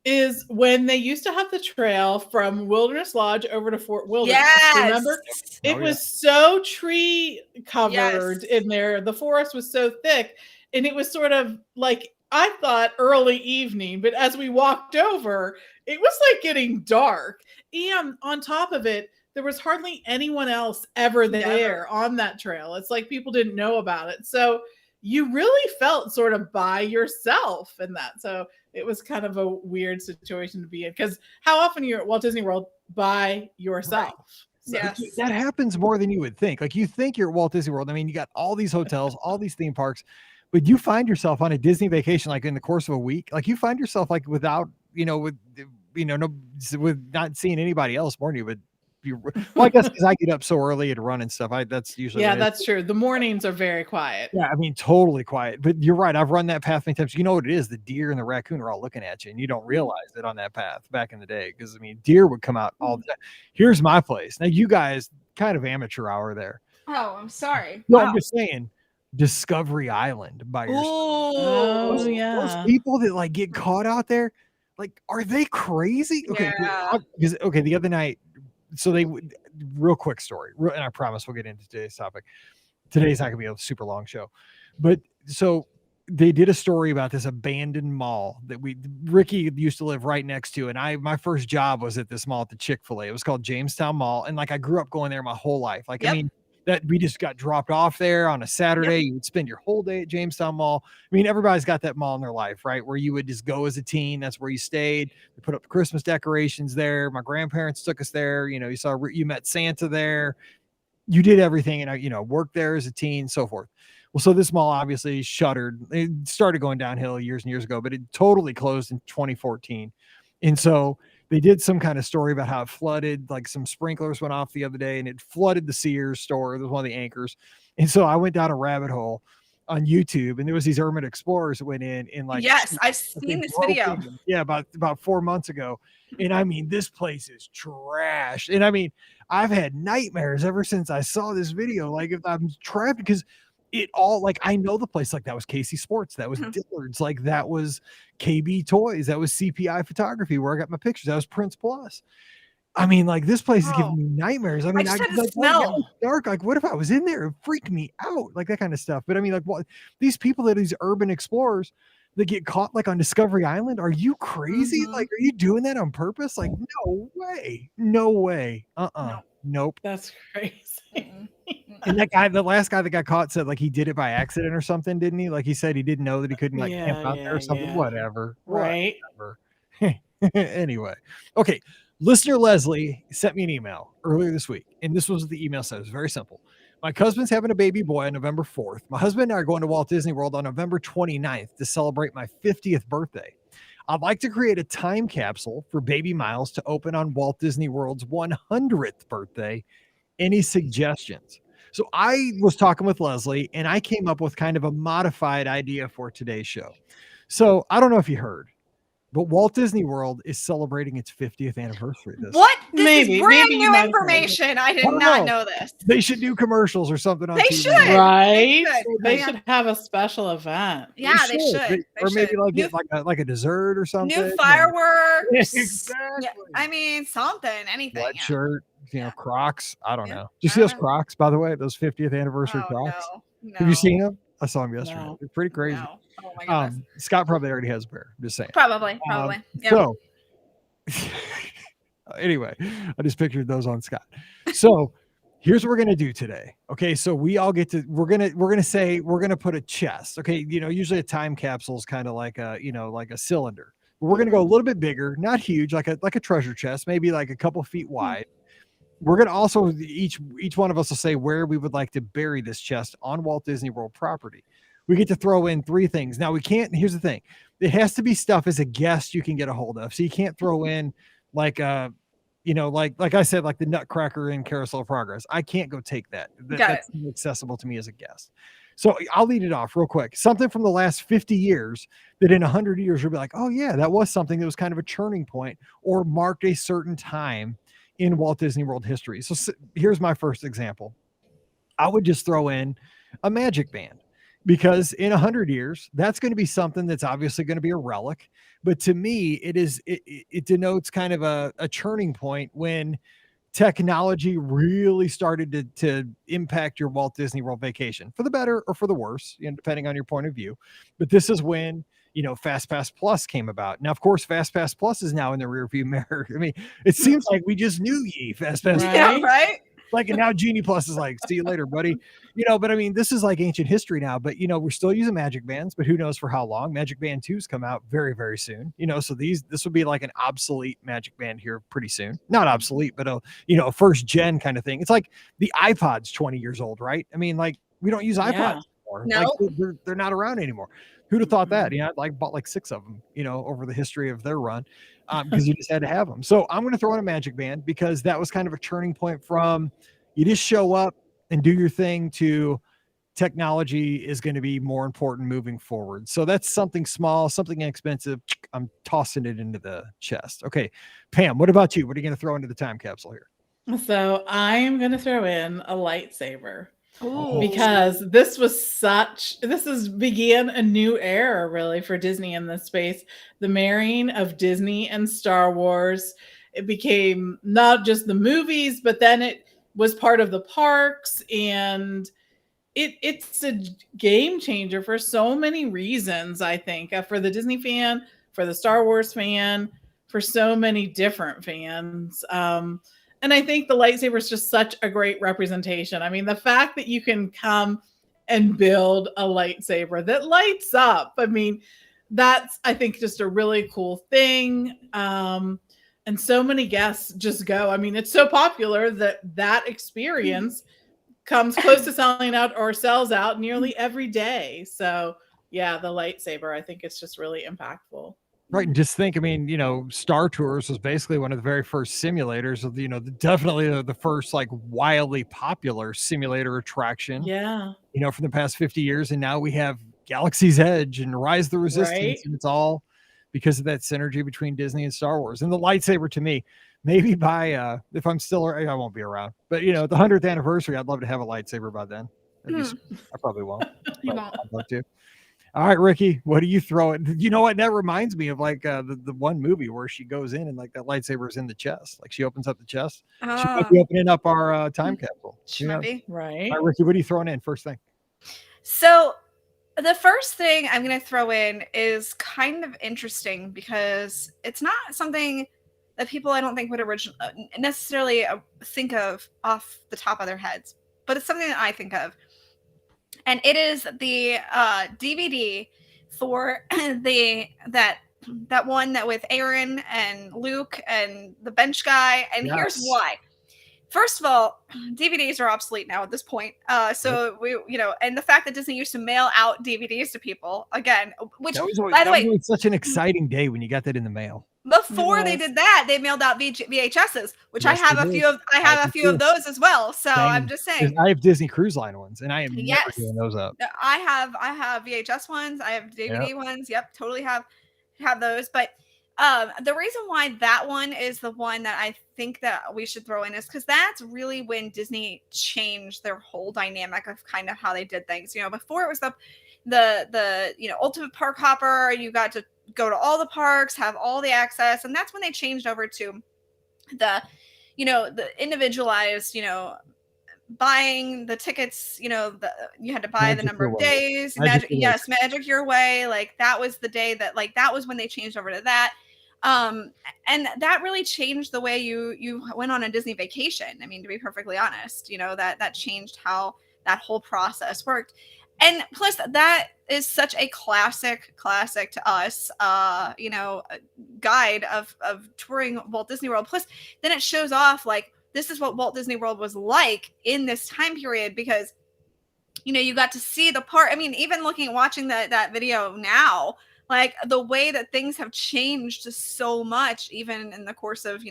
is when they used to have the trail from Wilderness Lodge over to Fort Wilderness. Yes. Remember? It was so tree covered in there. The forest was so thick. And it was sort of like, I thought early evening, but as we walked over, it was like getting dark. And on top of it, there was hardly anyone else ever there on that trail. It's like people didn't know about it. So you really felt sort of by yourself in that. So it was kind of a weird situation to be in, because how often you're at Walt Disney World by yourself? Right. So that happens more than you would think. Like you think you're at Walt Disney World. I mean, you got all these hotels, all these theme parks, but you find yourself on a Disney vacation, like in the course of a week, like you find yourself like without, with not seeing anybody else more than you, but well, I guess because I get up so early to run and stuff. That's usually that's true. The mornings are very quiet. Yeah, I mean, totally quiet. But you're right. I've run that path many times. You know what it is? The deer and the raccoon are all looking at you, and you don't realize it on that path back in the day. Because I mean, deer would come out all the time. Here's my place. Now, you guys kind of amateur hour there. Oh, I'm sorry. No, I'm just saying. Discovery Island by yourself. Oh, those people that like get caught out there, like, are they crazy? Okay, because the other night. So real quick story, and I promise we'll get into today's topic. Today's not gonna be a super long show, but so they did a story about this abandoned mall that Ricky used to live right next to, and my first job was at this mall at the Chick-fil-A. It was called Jamestown Mall, and like I grew up going there my whole life. Like I mean, that we just got dropped off there on a Saturday. You would spend your whole day at Jamestown Mall. I mean, everybody's got that mall in their life, right? Where you would just go as a teen. That's where you stayed. They put up the Christmas decorations there. My grandparents took us there. You met Santa there. You did everything, and worked there as a teen, so forth. Well, so this mall obviously shuttered. It started going downhill years and years ago, but it totally closed in 2014. And so they did some kind of story about how it flooded, like some sprinklers went off the other day and it flooded the Sears store. It was one of the anchors. And so I went down a rabbit hole on YouTube, and there was these urban explorers that went in like, yes, I've seen this video. Yeah, about 4 months ago. And I mean, this place is trash. And I mean, I've had nightmares ever since I saw this video. Like if I'm trapped, because it all, like, I know the place, like that was Casey Sports, that was Dillard's, like that was KB Toys, that was CPI Photography where I got my pictures, that was Prince Plus. I mean, like this place is giving me nightmares. I mean, I just had to smell. Dark. Like, what if I was in there? It freaked me out, like that kind of stuff. But I mean, like, what these people that are these urban explorers that get caught like on Discovery Island? Are you crazy? Like, are you doing that on purpose? Like, no way. Nope. That's crazy. And that guy, the last guy that got caught, said like he did it by accident or something, didn't he? Like he said he didn't know that he couldn't camp out there or something. Whatever. Right. Whatever. Anyway, okay. Listener Leslie sent me an email earlier this week, and this was what the email says. Very simple. My husband's having a baby boy on November 4th. My husband and I are going to Walt Disney World on November 29th to celebrate my 50th birthday. I'd like to create a time capsule for baby Miles to open on Walt Disney World's 100th birthday. Any suggestions? So I was talking with Leslie, and I came up with kind of a modified idea for today's show. So I don't know if you heard, but Walt Disney World is celebrating its 50th anniversary this year. This is brand maybe new information. I did not know this. They should do commercials or something on TV. Should. Right? They should have a special event. Yeah, they should. Or maybe get like a dessert or something. New fireworks. Exactly. Yeah, I mean, something, anything. White shirt, Crocs. I don't know. Did you see those Crocs, by the way? Those 50th anniversary Crocs? No. No. Have you seen them? I saw them yesterday. No. They're pretty crazy. No. Oh my goodness. Scott probably already has a bear. I'm just saying. Probably. Um, Yeah. So anyway, I just pictured those on Scott. So here's what we're gonna do today. Okay, so we all get to we're gonna put a chest. Okay, usually a time capsule is kind of like a cylinder. But we're gonna go a little bit bigger, not huge, like a treasure chest, maybe like a couple feet wide. We're gonna also each one of us will say where we would like to bury this chest on Walt Disney World property. We get to throw in 3 things. Now we can't. Here's the thing: it has to be stuff as a guest you can get a hold of. So you can't throw in like like I said, like the Nutcracker in Carousel of Progress. I can't go take that. That's accessible to me as a guest. So I'll lead it off real quick. Something from the last 50 years that in 100 years you'll be like, oh yeah, that was something that was kind of a turning point or marked a certain time in Walt Disney World history. So here's my first example. I would just throw in a magic band because in 100 years, that's going to be something that's obviously going to be a relic. But to me, it denotes kind of a turning point when technology really started to impact your Walt Disney World vacation for the better or for the worse, depending on your point of view. But this is when FastPass Plus came about. Now, of course, FastPass Plus is now in the rearview mirror. I mean, it seems like we just knew ye FastPass. Right? Yeah, right. Like, and now Genie Plus is like, see you later, buddy. But I mean, this is like ancient history now, but we're still using magic bands, but who knows for how long. Magic Band 2's come out very, very soon. So this will be like an obsolete magic band here pretty soon. Not obsolete, but a first gen kind of thing. It's like the iPod's 20 years old, right? I mean, like we don't use iPods anymore. No. Like they're not around anymore. Who'd have thought that? I bought like 6 of them, over the history of their run, because you just had to have them. So I'm going to throw in a magic band because that was kind of a turning point from you just show up and do your thing to technology is going to be more important moving forward. So that's something small, something inexpensive. I'm tossing it into the chest. Okay, Pam, what about you? What are you going to throw into the time capsule here? So I am going to throw in a lightsaber. Ooh. Because this began a new era really for Disney in this space. The marrying of Disney and Star Wars. It became not just the movies, but then it was part of the parks, and it's a game changer for so many reasons, I think, for the Disney fan, for the Star Wars fan, for so many different fans. And I think the lightsaber is just such a great representation. I mean, the fact that you can come and build a lightsaber that lights up, I mean, that's, I think, just a really cool thing. And so many guests just go. I mean, it's so popular that experience comes close to selling out or sells out nearly every day. So yeah, the lightsaber, I think it's just really impactful. Right. And just think, I mean, Star Tours was basically one of the very first simulators of, definitely the first like wildly popular simulator attraction. Yeah. For the past 50 years. And now we have Galaxy's Edge and Rise of the Resistance. Right. And it's all because of that synergy between Disney and Star Wars. And the lightsaber to me, maybe by, if I'm still, I won't be around, but the 100th anniversary, I'd love to have a lightsaber by then. I probably won't. You won't. I'd love to. All right, Ricky, what do you throw it? You know what? That reminds me of like the one movie where she goes in and like that lightsaber is in the chest. Like she opens up the chest. She might be opening up our time capsule. She might be. Right. All right, Ricky, what are you throwing in first thing? So the first thing I'm going to throw in is kind of interesting because it's not something that people I don't think would necessarily think of off the top of their heads, but it's something that I think of. And it is the DVD for that one that with Aaron and Luke and the bench guy. And here's why. First of all, DVDs are obsolete now at this point. So we, and the fact that Disney used to mail out DVDs to people again, which by the way, was such an exciting day when you got that in the mail. Before they did that, they mailed out VHSs, which I have a few of. I have a few of those as well. So I'm just saying. I have Disney Cruise Line ones, and I am never doing those up. I have VHS ones. I have DVD ones. Yep, totally have those. But the reason why that one is the one that I think that we should throw in is because that's really when Disney changed their whole dynamic of kind of how they did things. Before it was the ultimate park hopper. You got to go to all the parks, have all the access, and that's when they changed over to the individualized buying the tickets, you had to buy the Magic number Your of Way. days. Magic Your Way. Yes, Magic Your Way. Like that was the day that, like, that was when they changed over to that. And that really changed the way you went on a Disney vacation. I mean, to be perfectly honest, that changed how that whole process worked. And plus, that is such a classic to us, guide of touring Walt Disney World. Plus, then it shows off, like, this is what Walt Disney World was like in this time period, because you got to see the part. I mean, even watching that video now, like the way that things have changed so much, even in the course of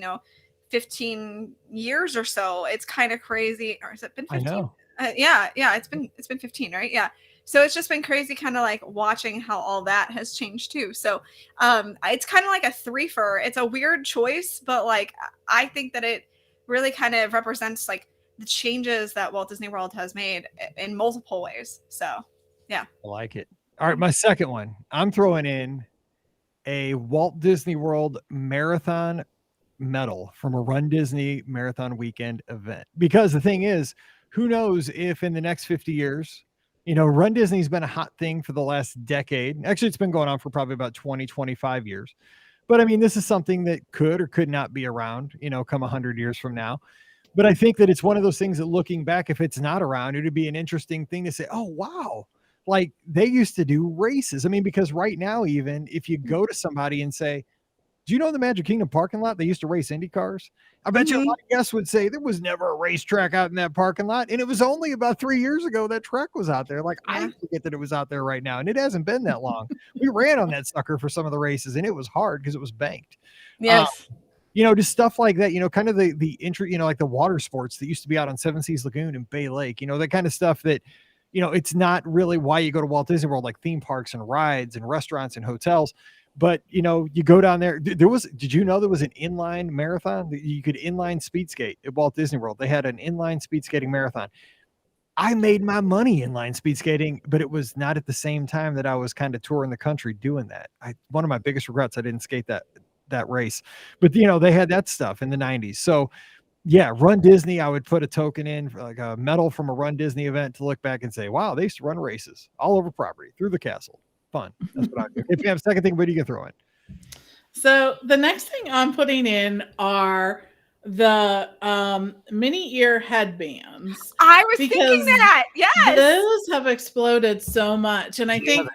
15 years or so. It's kind of crazy. Or has it been 15? I know. Yeah, it's been 15, right? Yeah. So it's just been crazy, kind of like watching how all that has changed too. So it's kind of like a threefer. It's a weird choice, but like I think that it really kind of represents like the changes that Walt Disney World has made in multiple ways. So yeah. I like it. All right, my second one. I'm throwing in a Walt Disney World marathon medal from a Run Disney marathon weekend event. Because the thing is, who knows if in the next 50 years, Run Disney's been a hot thing for the last decade. Actually, it's been going on for probably about 20, 25 years. But I mean, this is something that could or could not be around, come 100 years from now. But I think that it's one of those things that looking back, if it's not around, it would be an interesting thing to say, oh, wow. Like they used to do races. I mean, because right now, even if you go to somebody and say, do you know the Magic Kingdom parking lot? They used to race Indy cars. I bet you a lot of guests would say there was never a racetrack out in that parking lot. And it was only about 3 years ago that track was out there. Like I forget that it was out there right now. And it hasn't been that long. We ran on that sucker for some of the races and it was hard because it was banked. Yes. Just stuff like that, kind of the entry, like the water sports that used to be out on Seven Seas Lagoon and Bay Lake, that kind of stuff that, it's not really why you go to Walt Disney World, like theme parks and rides and restaurants and hotels. But, you go down there. Did you know there was an inline marathon that you could inline speed skate at Walt Disney World? They had an inline speed skating marathon. I made my money inline speed skating, but it was not at the same time that I was kind of touring the country doing that. One of my biggest regrets, I didn't skate that race, but they had that stuff in the 90s. So yeah, Run Disney, I would put a token in for like a medal from a Run Disney event to look back and say, wow, they used to run races all over property through the castle. Fun. That's what I do. If you have a second thing, what do you can throw in? So the next thing I'm putting in are the mini ear headbands. I was thinking that. Yes. Those have exploded so much. And I think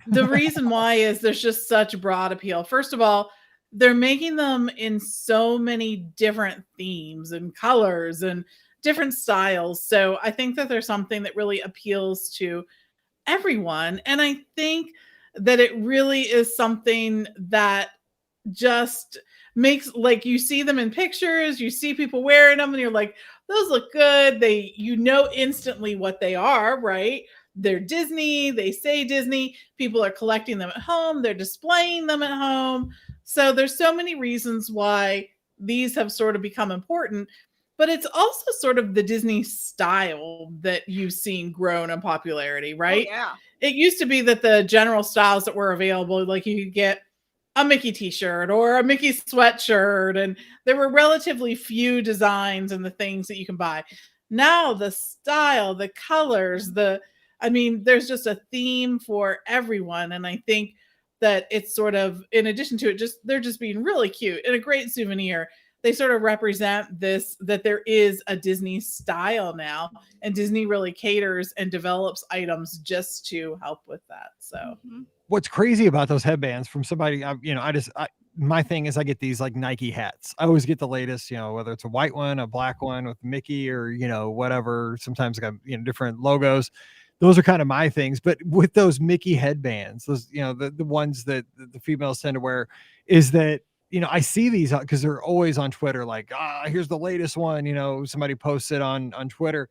the reason why is there's just such broad appeal. First of all, they're making them in so many different themes and colors and different styles. So I think that there's something that really appeals to everyone. And I think that it really is something that just makes, like, you see them in pictures, you see people wearing them and you're like, those look good. Instantly what they are, right? They're Disney, they say Disney, people are collecting them at home, they're displaying them at home. So there's so many reasons why these have sort of become important, but it's also sort of the Disney style that you've seen grown in popularity, right? Oh, yeah. It used to be that the general styles that were available, like you could get a Mickey t-shirt or a Mickey sweatshirt, and there were relatively few designs and the things that you can buy. Now the style, the colors, there's just a theme for everyone. And I think that it's sort of, in addition to it, they're just being really cute and a great souvenir. They sort of represent this, that there is a Disney style now, and Disney really caters and develops items just to help with that. So what's crazy about those headbands from somebody, my thing is I get these like Nike hats. I always get the latest, whether it's a white one, a black one with Mickey or, whatever. Sometimes I got, different logos. Those are kind of my things. But with those Mickey headbands, those, the ones that the females tend to wear, is that, I see these because they're always on Twitter, like, here's the latest one, somebody posts it on Twitter.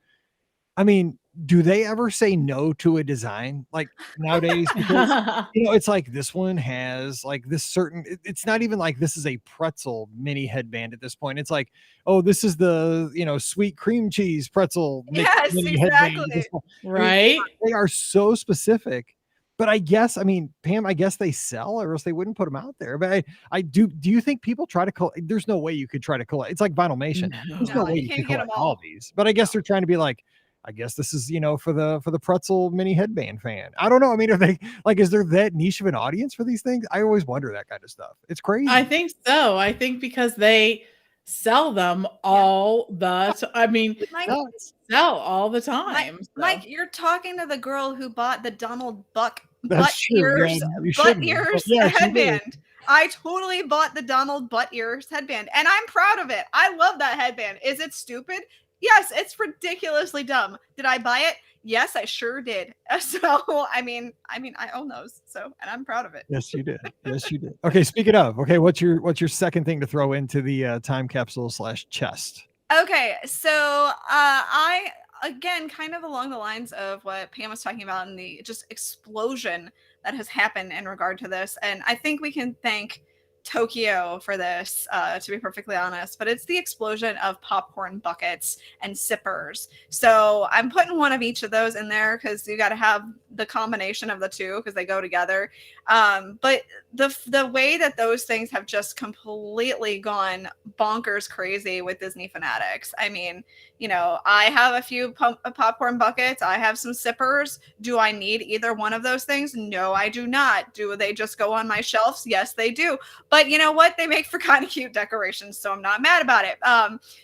I mean, do they ever say no to a design like nowadays? Because, it's like this one has like this certain, it's not even like this is a pretzel mini headband at this point. It's like, oh, this is the, sweet cream cheese pretzel. Yes, mini exactly. headband. Right. They are so specific But I guess, I mean, Pam, I guess they sell, or else they wouldn't put them out there. But I do you think people try to collect? There's no way you could try to collect. It's like Vinylmation. There's no No. No, way you you could can't get them collect all all. these. But I guess they're trying to be like, I guess this is, for the pretzel mini headband fan. I don't know. I mean, are they like, is there that niche of an audience for these things? I always wonder that kind of stuff. It's crazy. I think so. I think because they sell them all the I mean, Mike, No, sell all the Mike, time. So. Mike, you're talking to the girl who bought the Donald Buck that's true. Yeah, you butt shouldn't have. But ears yeah, she did. headband. I totally bought the Donald butt ears headband, and I'm proud of it. I love that headband. Is it stupid? Yes, it's ridiculously dumb. Did I buy it? Yes, I sure did. So I mean, I own those. So, and I'm proud of it. Yes, you did. Yes, you did. Okay, speaking of, okay, what's your second thing to throw into the time capsule / chest? Okay, so I again kind of along the lines of what Pam was talking about and the just explosion that has happened in regard to this, and I think we can thank Tokyo for this, to be perfectly honest. But it's the explosion of popcorn buckets and sippers. So I'm putting one of each of those in there because you got to have the combination of the two because they go together. But the way that those things have just completely gone bonkers crazy with Disney fanatics. I mean, I have a few popcorn buckets. I have some sippers. Do I need either one of those things? No, I do not. Do they just go on my shelves? Yes, they do. But you know what? They make for kind of cute decorations, so I'm not mad about it.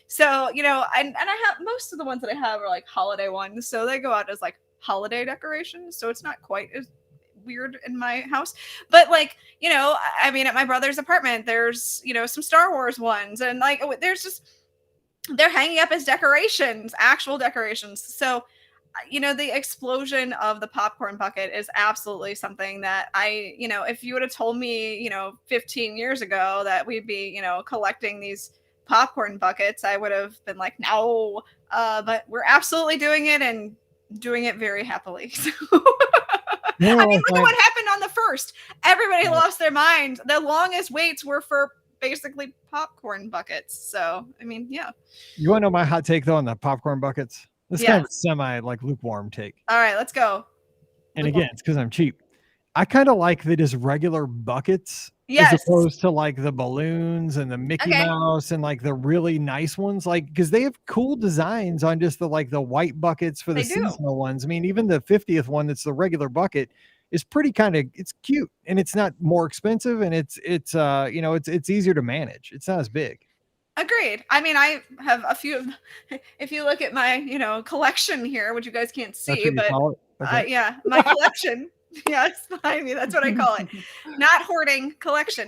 So and I have most of the ones that I have are like holiday ones, so they go out as like holiday decorations. So it's not quite as weird in my house, but like I mean, at my brother's apartment, there's some Star Wars ones, and like there's just they're hanging up as decorations, actual decorations. So the explosion of the popcorn bucket is absolutely something that if you would have told me 15 years ago that we'd be collecting these popcorn buckets, I would have been like, no. But we're absolutely doing it, and doing it very happily. So Yeah, I mean, look at what happened on the first. Everybody lost their mind. The longest waits were for basically popcorn buckets. So, I mean, yeah. you want to know my hot take though on the popcorn buckets? This is kind of a semi like lukewarm take. All right, let's go. And again, it's because I'm cheap. I kind of like the just regular buckets Yes. as opposed to like the balloons and the Mickey Mouse and like the really nice ones, like because they have cool designs on just the white buckets for the seasonal ones. I mean, even the 50th one that's the regular bucket is pretty it's cute, and it's not more expensive, and it's easier to manage. It's not as big. Agreed. I mean, I have a few. If you look at my, collection here, which you guys can't see, but okay. yeah, my collection. Yes, I mean that's what I call it. Not hoarding, collection.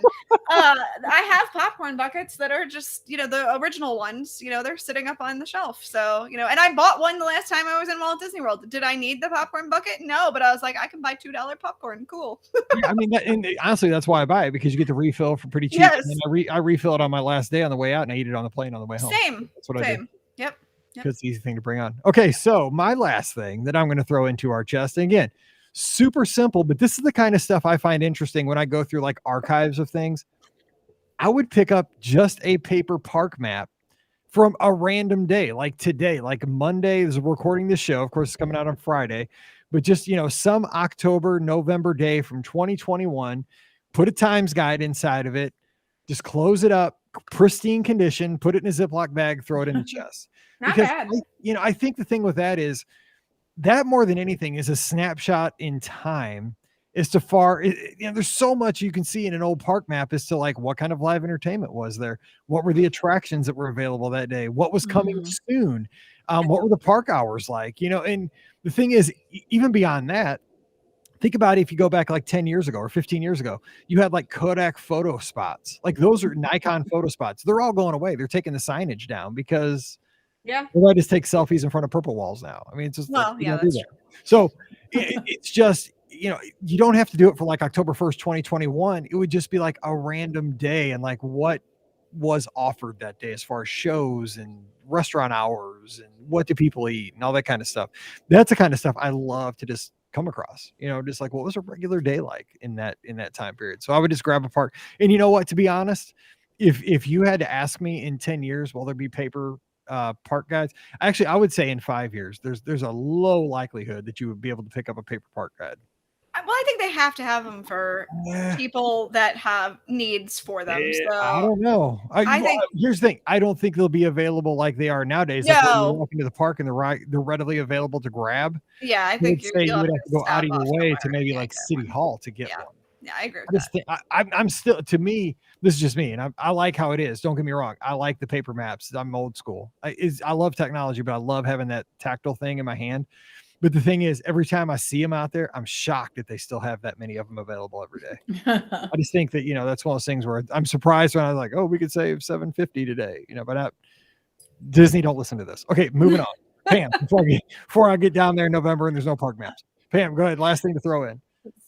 I have popcorn buckets that are just, the original ones. They're sitting up on the shelf. So, and I bought one the last time I was in Walt Disney World. Did I need the popcorn bucket? No, but I was like, I can buy $2 popcorn. Cool. Yeah, I mean, and honestly, that's why I buy it, because you get the refill for pretty cheap. Yes. And I refill it on my last day on the way out, and I eat it on the plane on the way home. Same. That's what I do. Yep. Because it's the easy thing to bring on. Okay, so my last thing that I'm going to throw into our chest, and again, super simple, but this is the kind of stuff I find interesting when I go through like archives of things. I would pick up just a paper park map from a random day, like today, like Monday is recording this show. Of course, it's coming out on Friday, but just, some October, November day from 2021, put a times guide inside of it, just close it up, pristine condition, put it in a Ziploc bag, throw it in the chest. Not Because bad. I think the thing with that is that more than anything is a snapshot in time as to there's so much you can see in an old park map as to like what kind of live entertainment was there, what were the attractions that were available that day, what was coming soon, what were the park hours like, and the thing is, even beyond that, think about it, if you go back like 10 years ago or 15 years ago, you had like Kodak photo spots, like those are Nikon photo spots. They're all going away. They're taking the signage down because I just take selfies in front of purple walls now. I mean, it's just that's true. So it's just, you don't have to do it for like October 1st, 2021. It would just be like a random day and like what was offered that day as far as shows and restaurant hours and what do people eat and all that kind of stuff. That's the kind of stuff I love to just come across, just like what was a regular day like in that time period. So I would just grab a park. And you know what, to be honest, if you had to ask me in 10 years, will there be paper park guides? I would say in 5 years, there's a low likelihood that you would be able to pick up a paper park guide. I think they have to have them for people that have needs for them. I So don't know. I think Here's the thing. I don't think they'll be available like they are nowadays. Like when you no. walk into the park and they're readily available to grab. Yeah, I I think would say you'll you have would to have to go out stop of your off way to somewhere. maybe Yeah, like get City one. Hall to get Yeah. one. Yeah, I agree I with just think I'm still, to me, this is just me, and I like how it is. Don't get me wrong. I like the paper maps. I'm old school. I love technology, but I love having that tactile thing in my hand. But the thing is, every time I see them out there, I'm shocked that they still have that many of them available every day. I just think that, that's one of those things where I'm surprised when I was like, oh, we could save $750 today, but Disney don't listen to this. Okay, moving on. Pam, before I get down there in November and there's no park maps. Pam, go ahead. Last thing to throw in.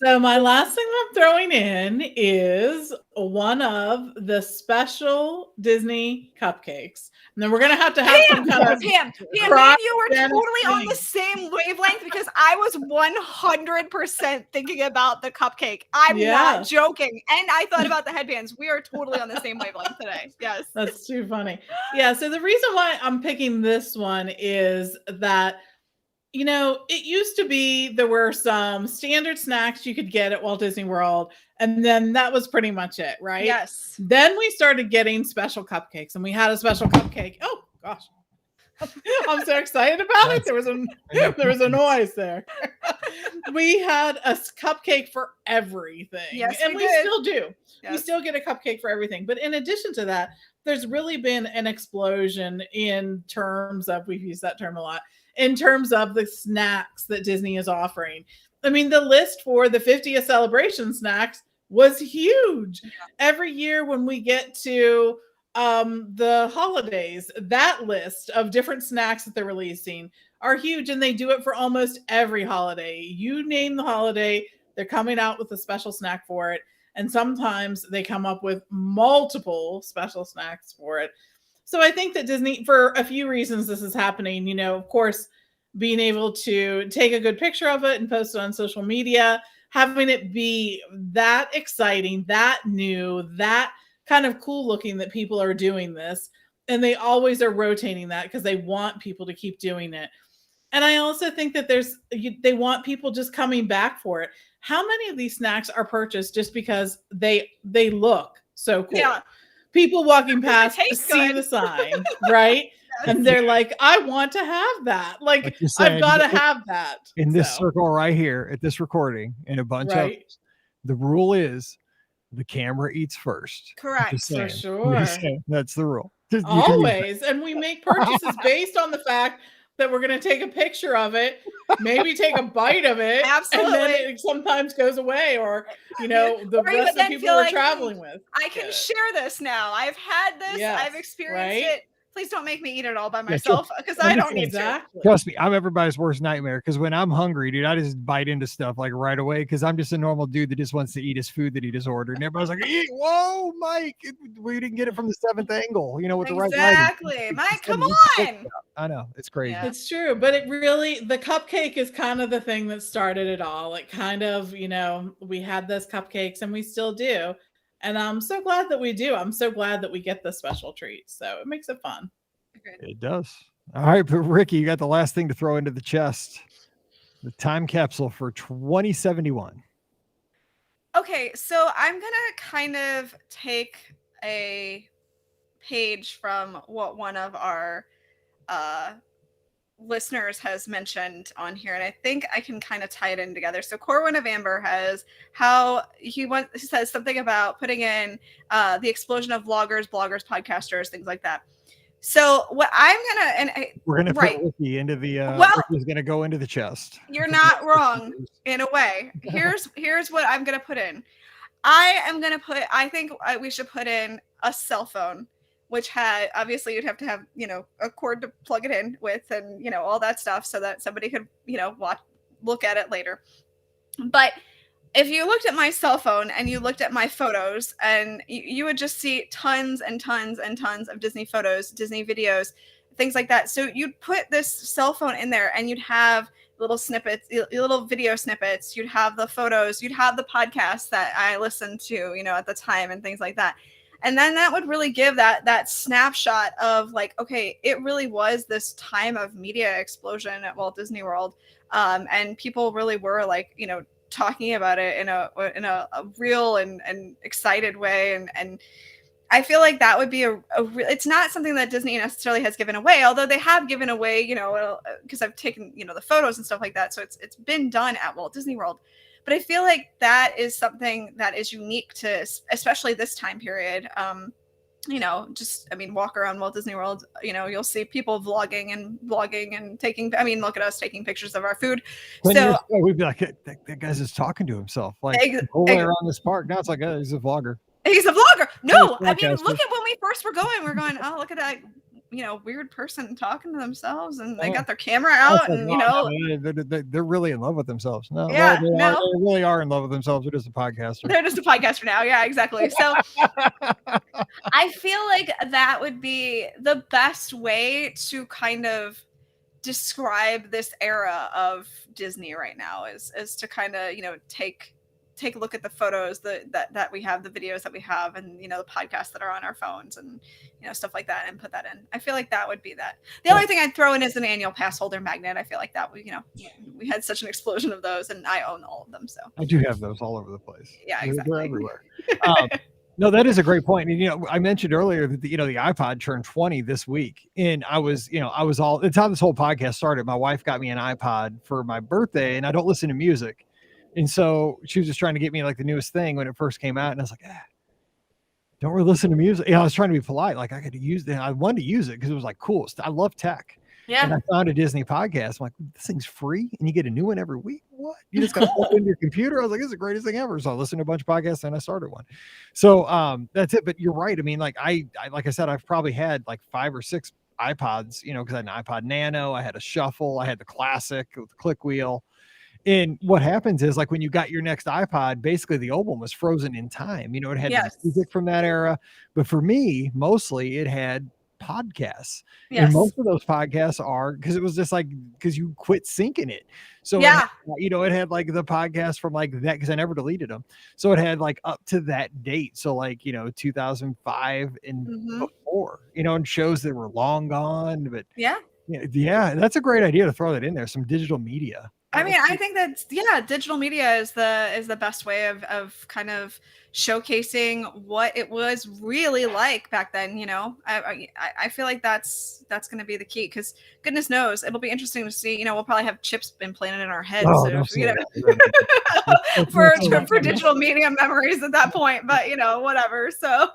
So my last thing I'm throwing in is one of the special Disney cupcakes. And then we're gonna have some kind of Pam, me and you were totally on the same wavelength because I was 100% thinking about the cupcake. I'm not joking. And I thought about the headbands. We are totally on the same wavelength today. Yes. That's too funny. Yeah. So the reason why I'm picking this one is that it used to be there were some standard snacks you could get at Walt Disney World, and then that was pretty much it, right? Yes. Then we started getting special cupcakes, and we had a special cupcake. Oh gosh. I'm so excited about it. There was a noise there. We had a cupcake for everything. Yes, and we still do. Yes. We still get a cupcake for everything. But in addition to that, there's really been an explosion in terms of, we've used that term a lot, in terms of the snacks that Disney is offering. I mean, the list for the 50th celebration snacks was huge. Yeah. Every year when we get to the holidays, that list of different snacks that they're releasing are huge, and they do it for almost every holiday. You name the holiday, they're coming out with a special snack for it. And sometimes they come up with multiple special snacks for it. So I think that Disney, for a few reasons, this is happening. Of course, being able to take a good picture of it and post it on social media, having it be that exciting, that new, that kind of cool looking that people are doing this. And they always are rotating that because they want people to keep doing it. And I also think that they want people just coming back for it. How many of these snacks are purchased just because they look so cool? Yeah. People walking past see the sign, right? Yes. And they're like, I want to have that. Like I've got to have that. In this circle right here at this recording, in a bunch of the rule is the camera eats first. Correct. For sure. That's the rule. Always. And we make purchases based on the fact that we're going to take a picture of it, maybe take a bite of it. Absolutely. And then it sometimes goes away, or, the rest of the people we're traveling with. I can share this now. I've had this. Yes, I've experienced it. Please don't make me eat it all by myself because I don't need to. Trust me, I'm everybody's worst nightmare because when I'm hungry, dude, I just bite into stuff like right away because I'm just a normal dude that just wants to eat his food that he just ordered. And everybody's like, whoa, Mike, we didn't get it from the seventh angle, with the right lighting. Exactly. Mike, come on. I know. It's crazy. Yeah. It's true. But the cupcake is kind of the thing that started it all. It kind of, we had those cupcakes and we still do. And I'm so glad that we do. I'm so glad that we get the special treats. So it makes it fun. It does. All right, but Ricky, you got the last thing to throw into the chest. The time capsule for 2071. Okay, so I'm going to kind of take a page from what one of our listeners has mentioned on here, and I think I can kind of tie it in together. So Corwin of Amber has how he says something about putting in the explosion of vloggers, bloggers, podcasters, things like that. So what I'm we're gonna put Ricky into the Ricky's gonna go into the chest. You're not wrong in a way. Here's what I'm gonna put in. I think we should put in a cell phone, which had obviously you'd have to have a cord to plug it in with, and all that stuff so that somebody could look at it later. But if you looked at my cell phone and you looked at my photos, and you would just see tons and tons and tons of Disney photos, Disney videos, things like that. So you'd put this cell phone in there and you'd have little snippets, little video snippets. You'd have the photos, you'd have the podcasts that I listened to, at the time and things like that. And then that would really give that snapshot of like, okay, it really was this time of media explosion at Walt Disney World. And people really were like, talking about it in a real and excited way. And I feel like that would be it's not something that Disney necessarily has given away, although they have given away, because I've taken, the photos and stuff like that. So it's been done at Walt Disney World. But I feel like that is something that is unique to, especially this time period. Walk around Walt Disney World, you'll see people vlogging and taking, look at us taking pictures of our food. So we'd be like, that guy's just talking to himself, like the whole way around this park. Now it's like, he's a vlogger. He's a vlogger. No, look at when we first were going. We're going, oh, look at that, weird person talking to themselves, and they got their camera out, and they're really in love with themselves. No, yeah, they really are in love with themselves. They're just a podcaster. They're just a podcaster now. Yeah, exactly. So I feel like that would be the best way to kind of describe this era of Disney right now is to kind of, take a look at the photos that we have, the videos that we have, and the podcasts that are on our phones, and stuff like that, and put that in. I feel like that would be that. The only thing I'd throw in is an annual pass holder magnet. I feel like that would, we had such an explosion of those, and I own all of them. So I do have those all over the place. Yeah, exactly. They're everywhere. No, that is a great point. And, I mentioned earlier that, the iPod turned 20 this week, and I was all, it's how this whole podcast started. My wife got me an iPod for my birthday, and I don't listen to music. And so she was just trying to get me like the newest thing when it first came out. And I was like, don't really listen to music. I was trying to be polite. Like I could use it. I wanted to use it because it was like cool. I love tech. Yeah. And I found a Disney podcast. I'm like, this thing's free and you get a new one every week. What? You just got to plug into your computer. I was like, this is the greatest thing ever. So I listened to a bunch of podcasts and I started one. So that's it. But you're right. I mean, like like I said, I've probably had like 5 or 6 iPods, because I had an iPod Nano, I had a Shuffle, I had the Classic with the click wheel. And what happens is, like, when you got your next iPod, basically the old one was frozen in time. It had music from that era. But for me, mostly it had podcasts. Yes. And most of those podcasts are, because it was just like, because you quit syncing it. So, it had like the podcast from like that, because I never deleted them. So it had like up to that date. So like, 2005 and before, and shows that were long gone. But yeah, that's a great idea to throw that in there. Some digital media. I think that's digital media is the best way of kind of showcasing what it was really like back then. I feel like that's going to be the key, because goodness knows it'll be interesting to see. We'll probably have chips implanted in our heads, for digital media memories at that point. But whatever. So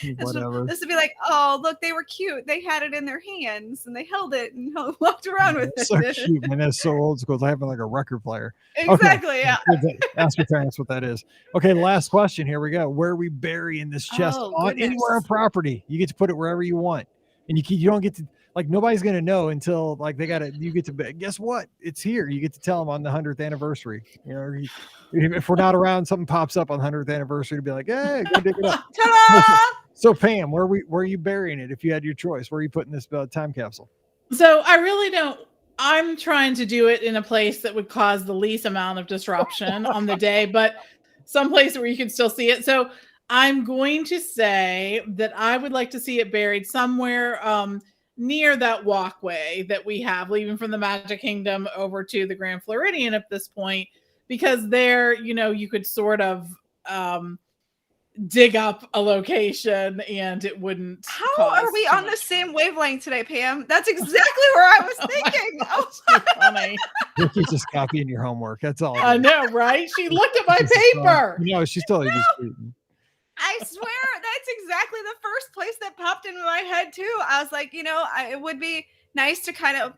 this would be like, oh look, they were cute. They had it in their hands and they held it and walked around with it. So cute, man. That's so old school. I have like a record player. Exactly. Okay. Yeah. Ask your parents what that is. Okay. Last question. Here we go. Where are we burying this chest? Anywhere on property. You get to put it wherever you want, and you don't get to, like, nobody's gonna know until like you get to guess what, it's here. You get to tell them on the 100th anniversary. If we're not around, something pops up on the 100th anniversary to be like, hey, go dig it up. Ta-da! So Pam, where are you burying it? If you had your choice, where are you putting this time capsule? So I really don't. I'm trying to do it in a place that would cause the least amount of disruption on the day, but someplace where you can still see it. So I'm going to say that I would like to see it buried somewhere near that walkway that we have leaving from the Magic Kingdom over to the Grand Floridian at this point, because there, you could sort of dig up a location and it wouldn't. How are we on the same wavelength today, Pam? That's exactly where I was thinking. That's too funny. Ricky's just copying your homework. That's all. I know, right? She looked at my paper. She's totally just cheating. I swear that's exactly the first place that popped into my head too. I was like, it would be nice to kind of,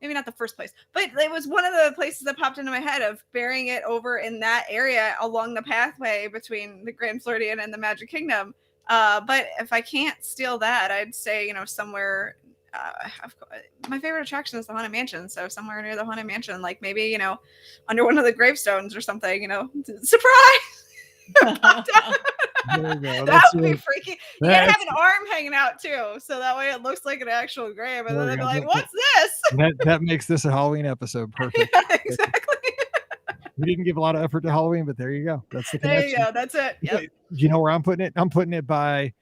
maybe not the first place, but it was one of the places that popped into my head of burying it over in that area along the pathway between the Grand Floridian and the Magic Kingdom. But if I can't steal that, I'd say, somewhere, my favorite attraction is the Haunted Mansion. So somewhere near the Haunted Mansion, like maybe, under one of the gravestones or something, surprise. That would be freaky. You gotta have an arm hanging out too, so that way it looks like an actual grave, and then they'll be like, "What's this?" That makes this a Halloween episode perfect. Yeah, exactly. We didn't give a lot of effort to Halloween, but there you go. That's the connection. There you go. That's it. Yep. Do you know where I'm putting it? I'm putting it by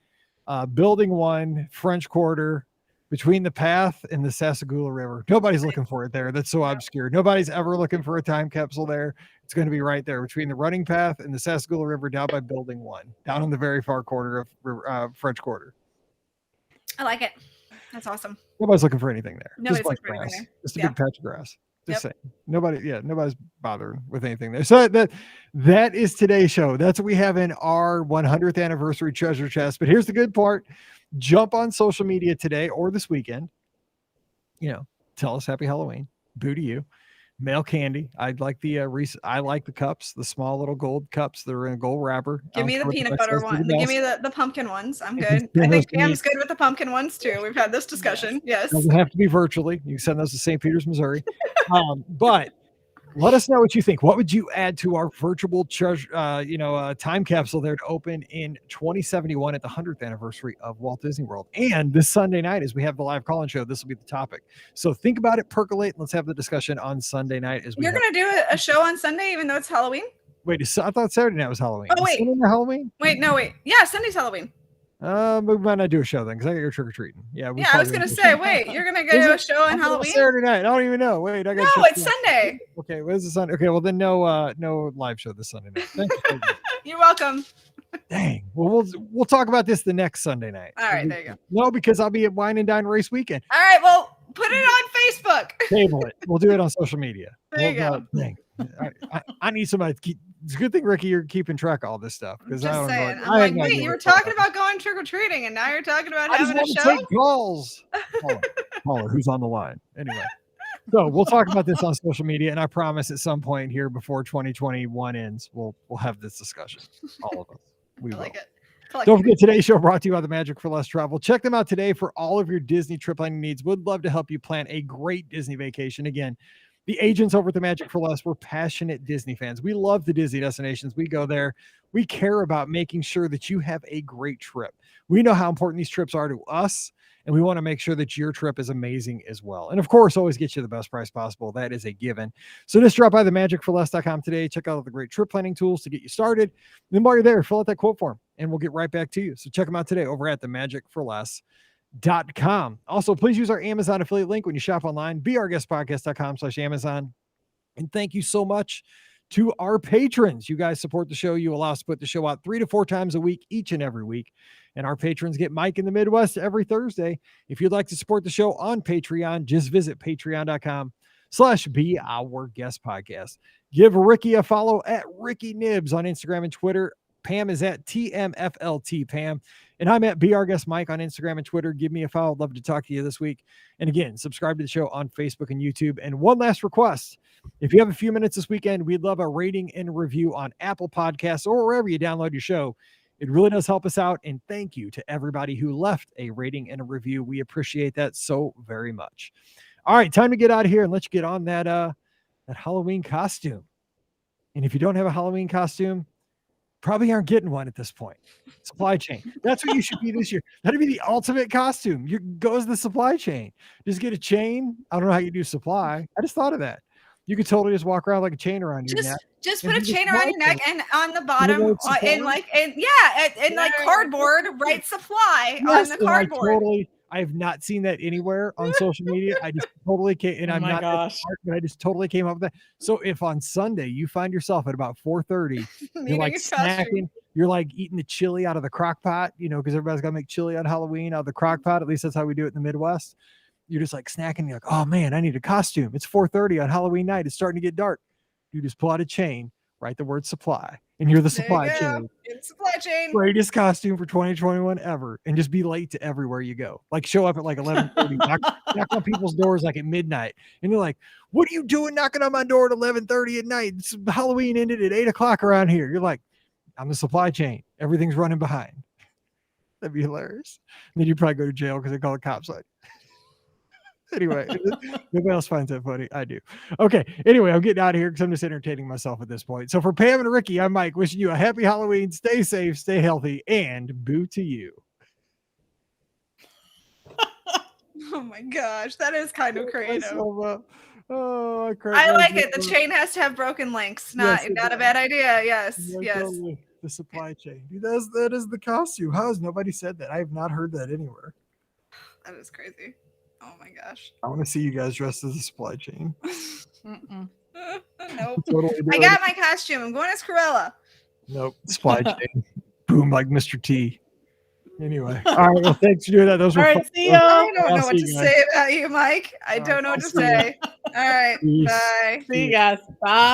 Building 1, French Quarter, between the path and the Sasagula River. Nobody's looking for it there. That's so obscure. Nobody's ever looking for a time capsule there. It's going to be right there between the running path and the Sasagula River down by Building 1, down in the very far corner of French Quarter. I like it. That's awesome. Nobody's looking for anything there. Nobody's Just like looking for grass. anything Just a there. big patch of grass. Just Yep. saying. Nobody's bothering with anything there. So that is today's show. That's what we have in our 100th anniversary treasure chest. But here's the good part. Jump on social media today or this weekend. Tell us happy Halloween. Boo to you. Mail candy. I like the cups, the small little gold cups that are in a gold wrapper. Give me the peanut butter one. Give me the pumpkin ones. I'm good. I think Pam's good with the pumpkin ones too. We've had this discussion. Yes. Doesn't have to be virtually. You can send those to St. Peters, Missouri. But let us know what you think. What would you add to our virtual time capsule there to open in 2071 at the 100th anniversary of Walt Disney World? And this Sunday night, as we have the live call-in show, this will be the topic. So think about it, percolate, and let's have the discussion on Sunday night. You're going to do a show on Sunday, even though it's Halloween? Wait, I thought Saturday night was Halloween. Oh, wait. Sunday Halloween? Wait. Yeah, Sunday's Halloween. We might not do a show then because I got to go trick-or-treating. Yeah, I was going to say, wait, you're going to go a show on Halloween? Saturday night. I don't even know. Wait, No, it's Sunday. Okay, where's the Sunday? Okay, well then no live show this Sunday night. Thank you. You're welcome. Dang. Well, we'll talk about this the next Sunday night. All right, there you go. No, because I'll be at Wine and Dine Race Weekend. All right, well, put it on Facebook. Table it. We'll do it on social media. There you go. Dang. I need somebody to keep. It's a good thing, Ricky, you're keeping track of all this stuff. Just saying. I'm like, wait, you were talking about going trick-or-treating, and now you're talking about having a show? Take calls. Caller, who's on the line? Anyway. So we'll talk about this on social media, and I promise at some point here before 2021 ends, we'll have this discussion. All of us. We will. Like it. Don't forget, today's show brought to you by the Magic for Less Travel. Check them out today for all of your Disney trip planning needs. Would love to help you plan a great Disney vacation. Again, the agents over at the Magic for Less, we're passionate Disney fans. We love the Disney destinations. We go there. We care about making sure that you have a great trip. We know how important these trips are to us, and we want to make sure that your trip is amazing as well. And of course, always get you the best price possible. That is a given. So just drop by themagicforless.com today. Check out the great trip planning tools to get you started. Then while you're there, fill out that quote form, and we'll get right back to you. So check them out today over at themagicforless.com. Also, please use our Amazon affiliate link when you shop online, beourguestpodcast.com/Amazon. And thank you so much to our patrons. You guys support the show. You allow us to put the show out 3 to 4 times a week, each and every week. And our patrons get Mike in the Midwest every Thursday. If you'd like to support the show on Patreon, just visit patreon.com/beourguestpodcast. Give Ricky a follow at Ricky Nibs on Instagram and Twitter. Pam is at TMFLT Pam. And I'm at Be Our Guest Mike on Instagram and Twitter. Give me a follow. I'd love to talk to you this week. And again, subscribe to the show on Facebook and YouTube. And one last request. If you have a few minutes this weekend, we'd love a rating and review on Apple Podcasts or wherever you download your show. It really does help us out. And thank you to everybody who left a rating and a review. We appreciate that so very much. All right, time to get out of here and let you get on that Halloween costume. And if you don't have a Halloween costume, probably aren't getting one at this point. Supply chain. That's what you should be this year. That'd be the ultimate costume. You go as the supply chain. Just get a chain. I don't know how you do supply. I just thought of that. You could totally just walk around like a chain around your neck. Just put a chain around your neck and on the bottom in cardboard, write supply on the cardboard. I have not seen that anywhere on social media. I just totally came, and I'm not that smart, but I just totally came up with that. So if on Sunday you find yourself at about 4:30, you're like snacking, you're like eating the chili out of the crock pot, because everybody's got to make chili on Halloween out of the crock pot. At least that's how we do it in the Midwest. You're just like snacking. You're like, oh man, I need a costume. It's 4:30 on Halloween night. It's starting to get dark. You just pull out a chain, write the word supply, and you're the supply chain. It's supply chain. Greatest costume for 2021 ever. And just be late to everywhere you go. Like show up at like 11:30, knock on people's doors like at midnight. And you're like, what are you doing knocking on my door at 11:30 at night? Halloween ended at 8 o'clock around here. You're like, I'm the supply chain. Everything's running behind. That'd be hilarious. And then you probably go to jail because they call the cops like. Anyway, nobody else finds that funny. I do. Okay. Anyway, I'm getting out of here because I'm just entertaining myself at this point. So for Pam and Ricky, I'm Mike, wishing you a happy Halloween. Stay safe, stay healthy, and boo to you. Oh my gosh, that is kind of creative. I like it. The chain has to have broken links. Not a bad idea. Yes. Yes. Totally. The supply chain. Dude, that is the costume. How has nobody said that? I have not heard that anywhere. That is crazy. Oh my gosh. I want to see you guys dressed as a supply chain. Nope. Totally I do got it. my costume. I'm going as Cruella. Nope. Supply chain. Boom, like Mr. T. Anyway. All right. Well, thanks for doing that. Those All were right, fun. see y'all. I don't I'll know what see to you guys. say about you, Mike. I All don't right, know what I'll to see ya. say. All right. Peace. Bye. See you guys. Bye.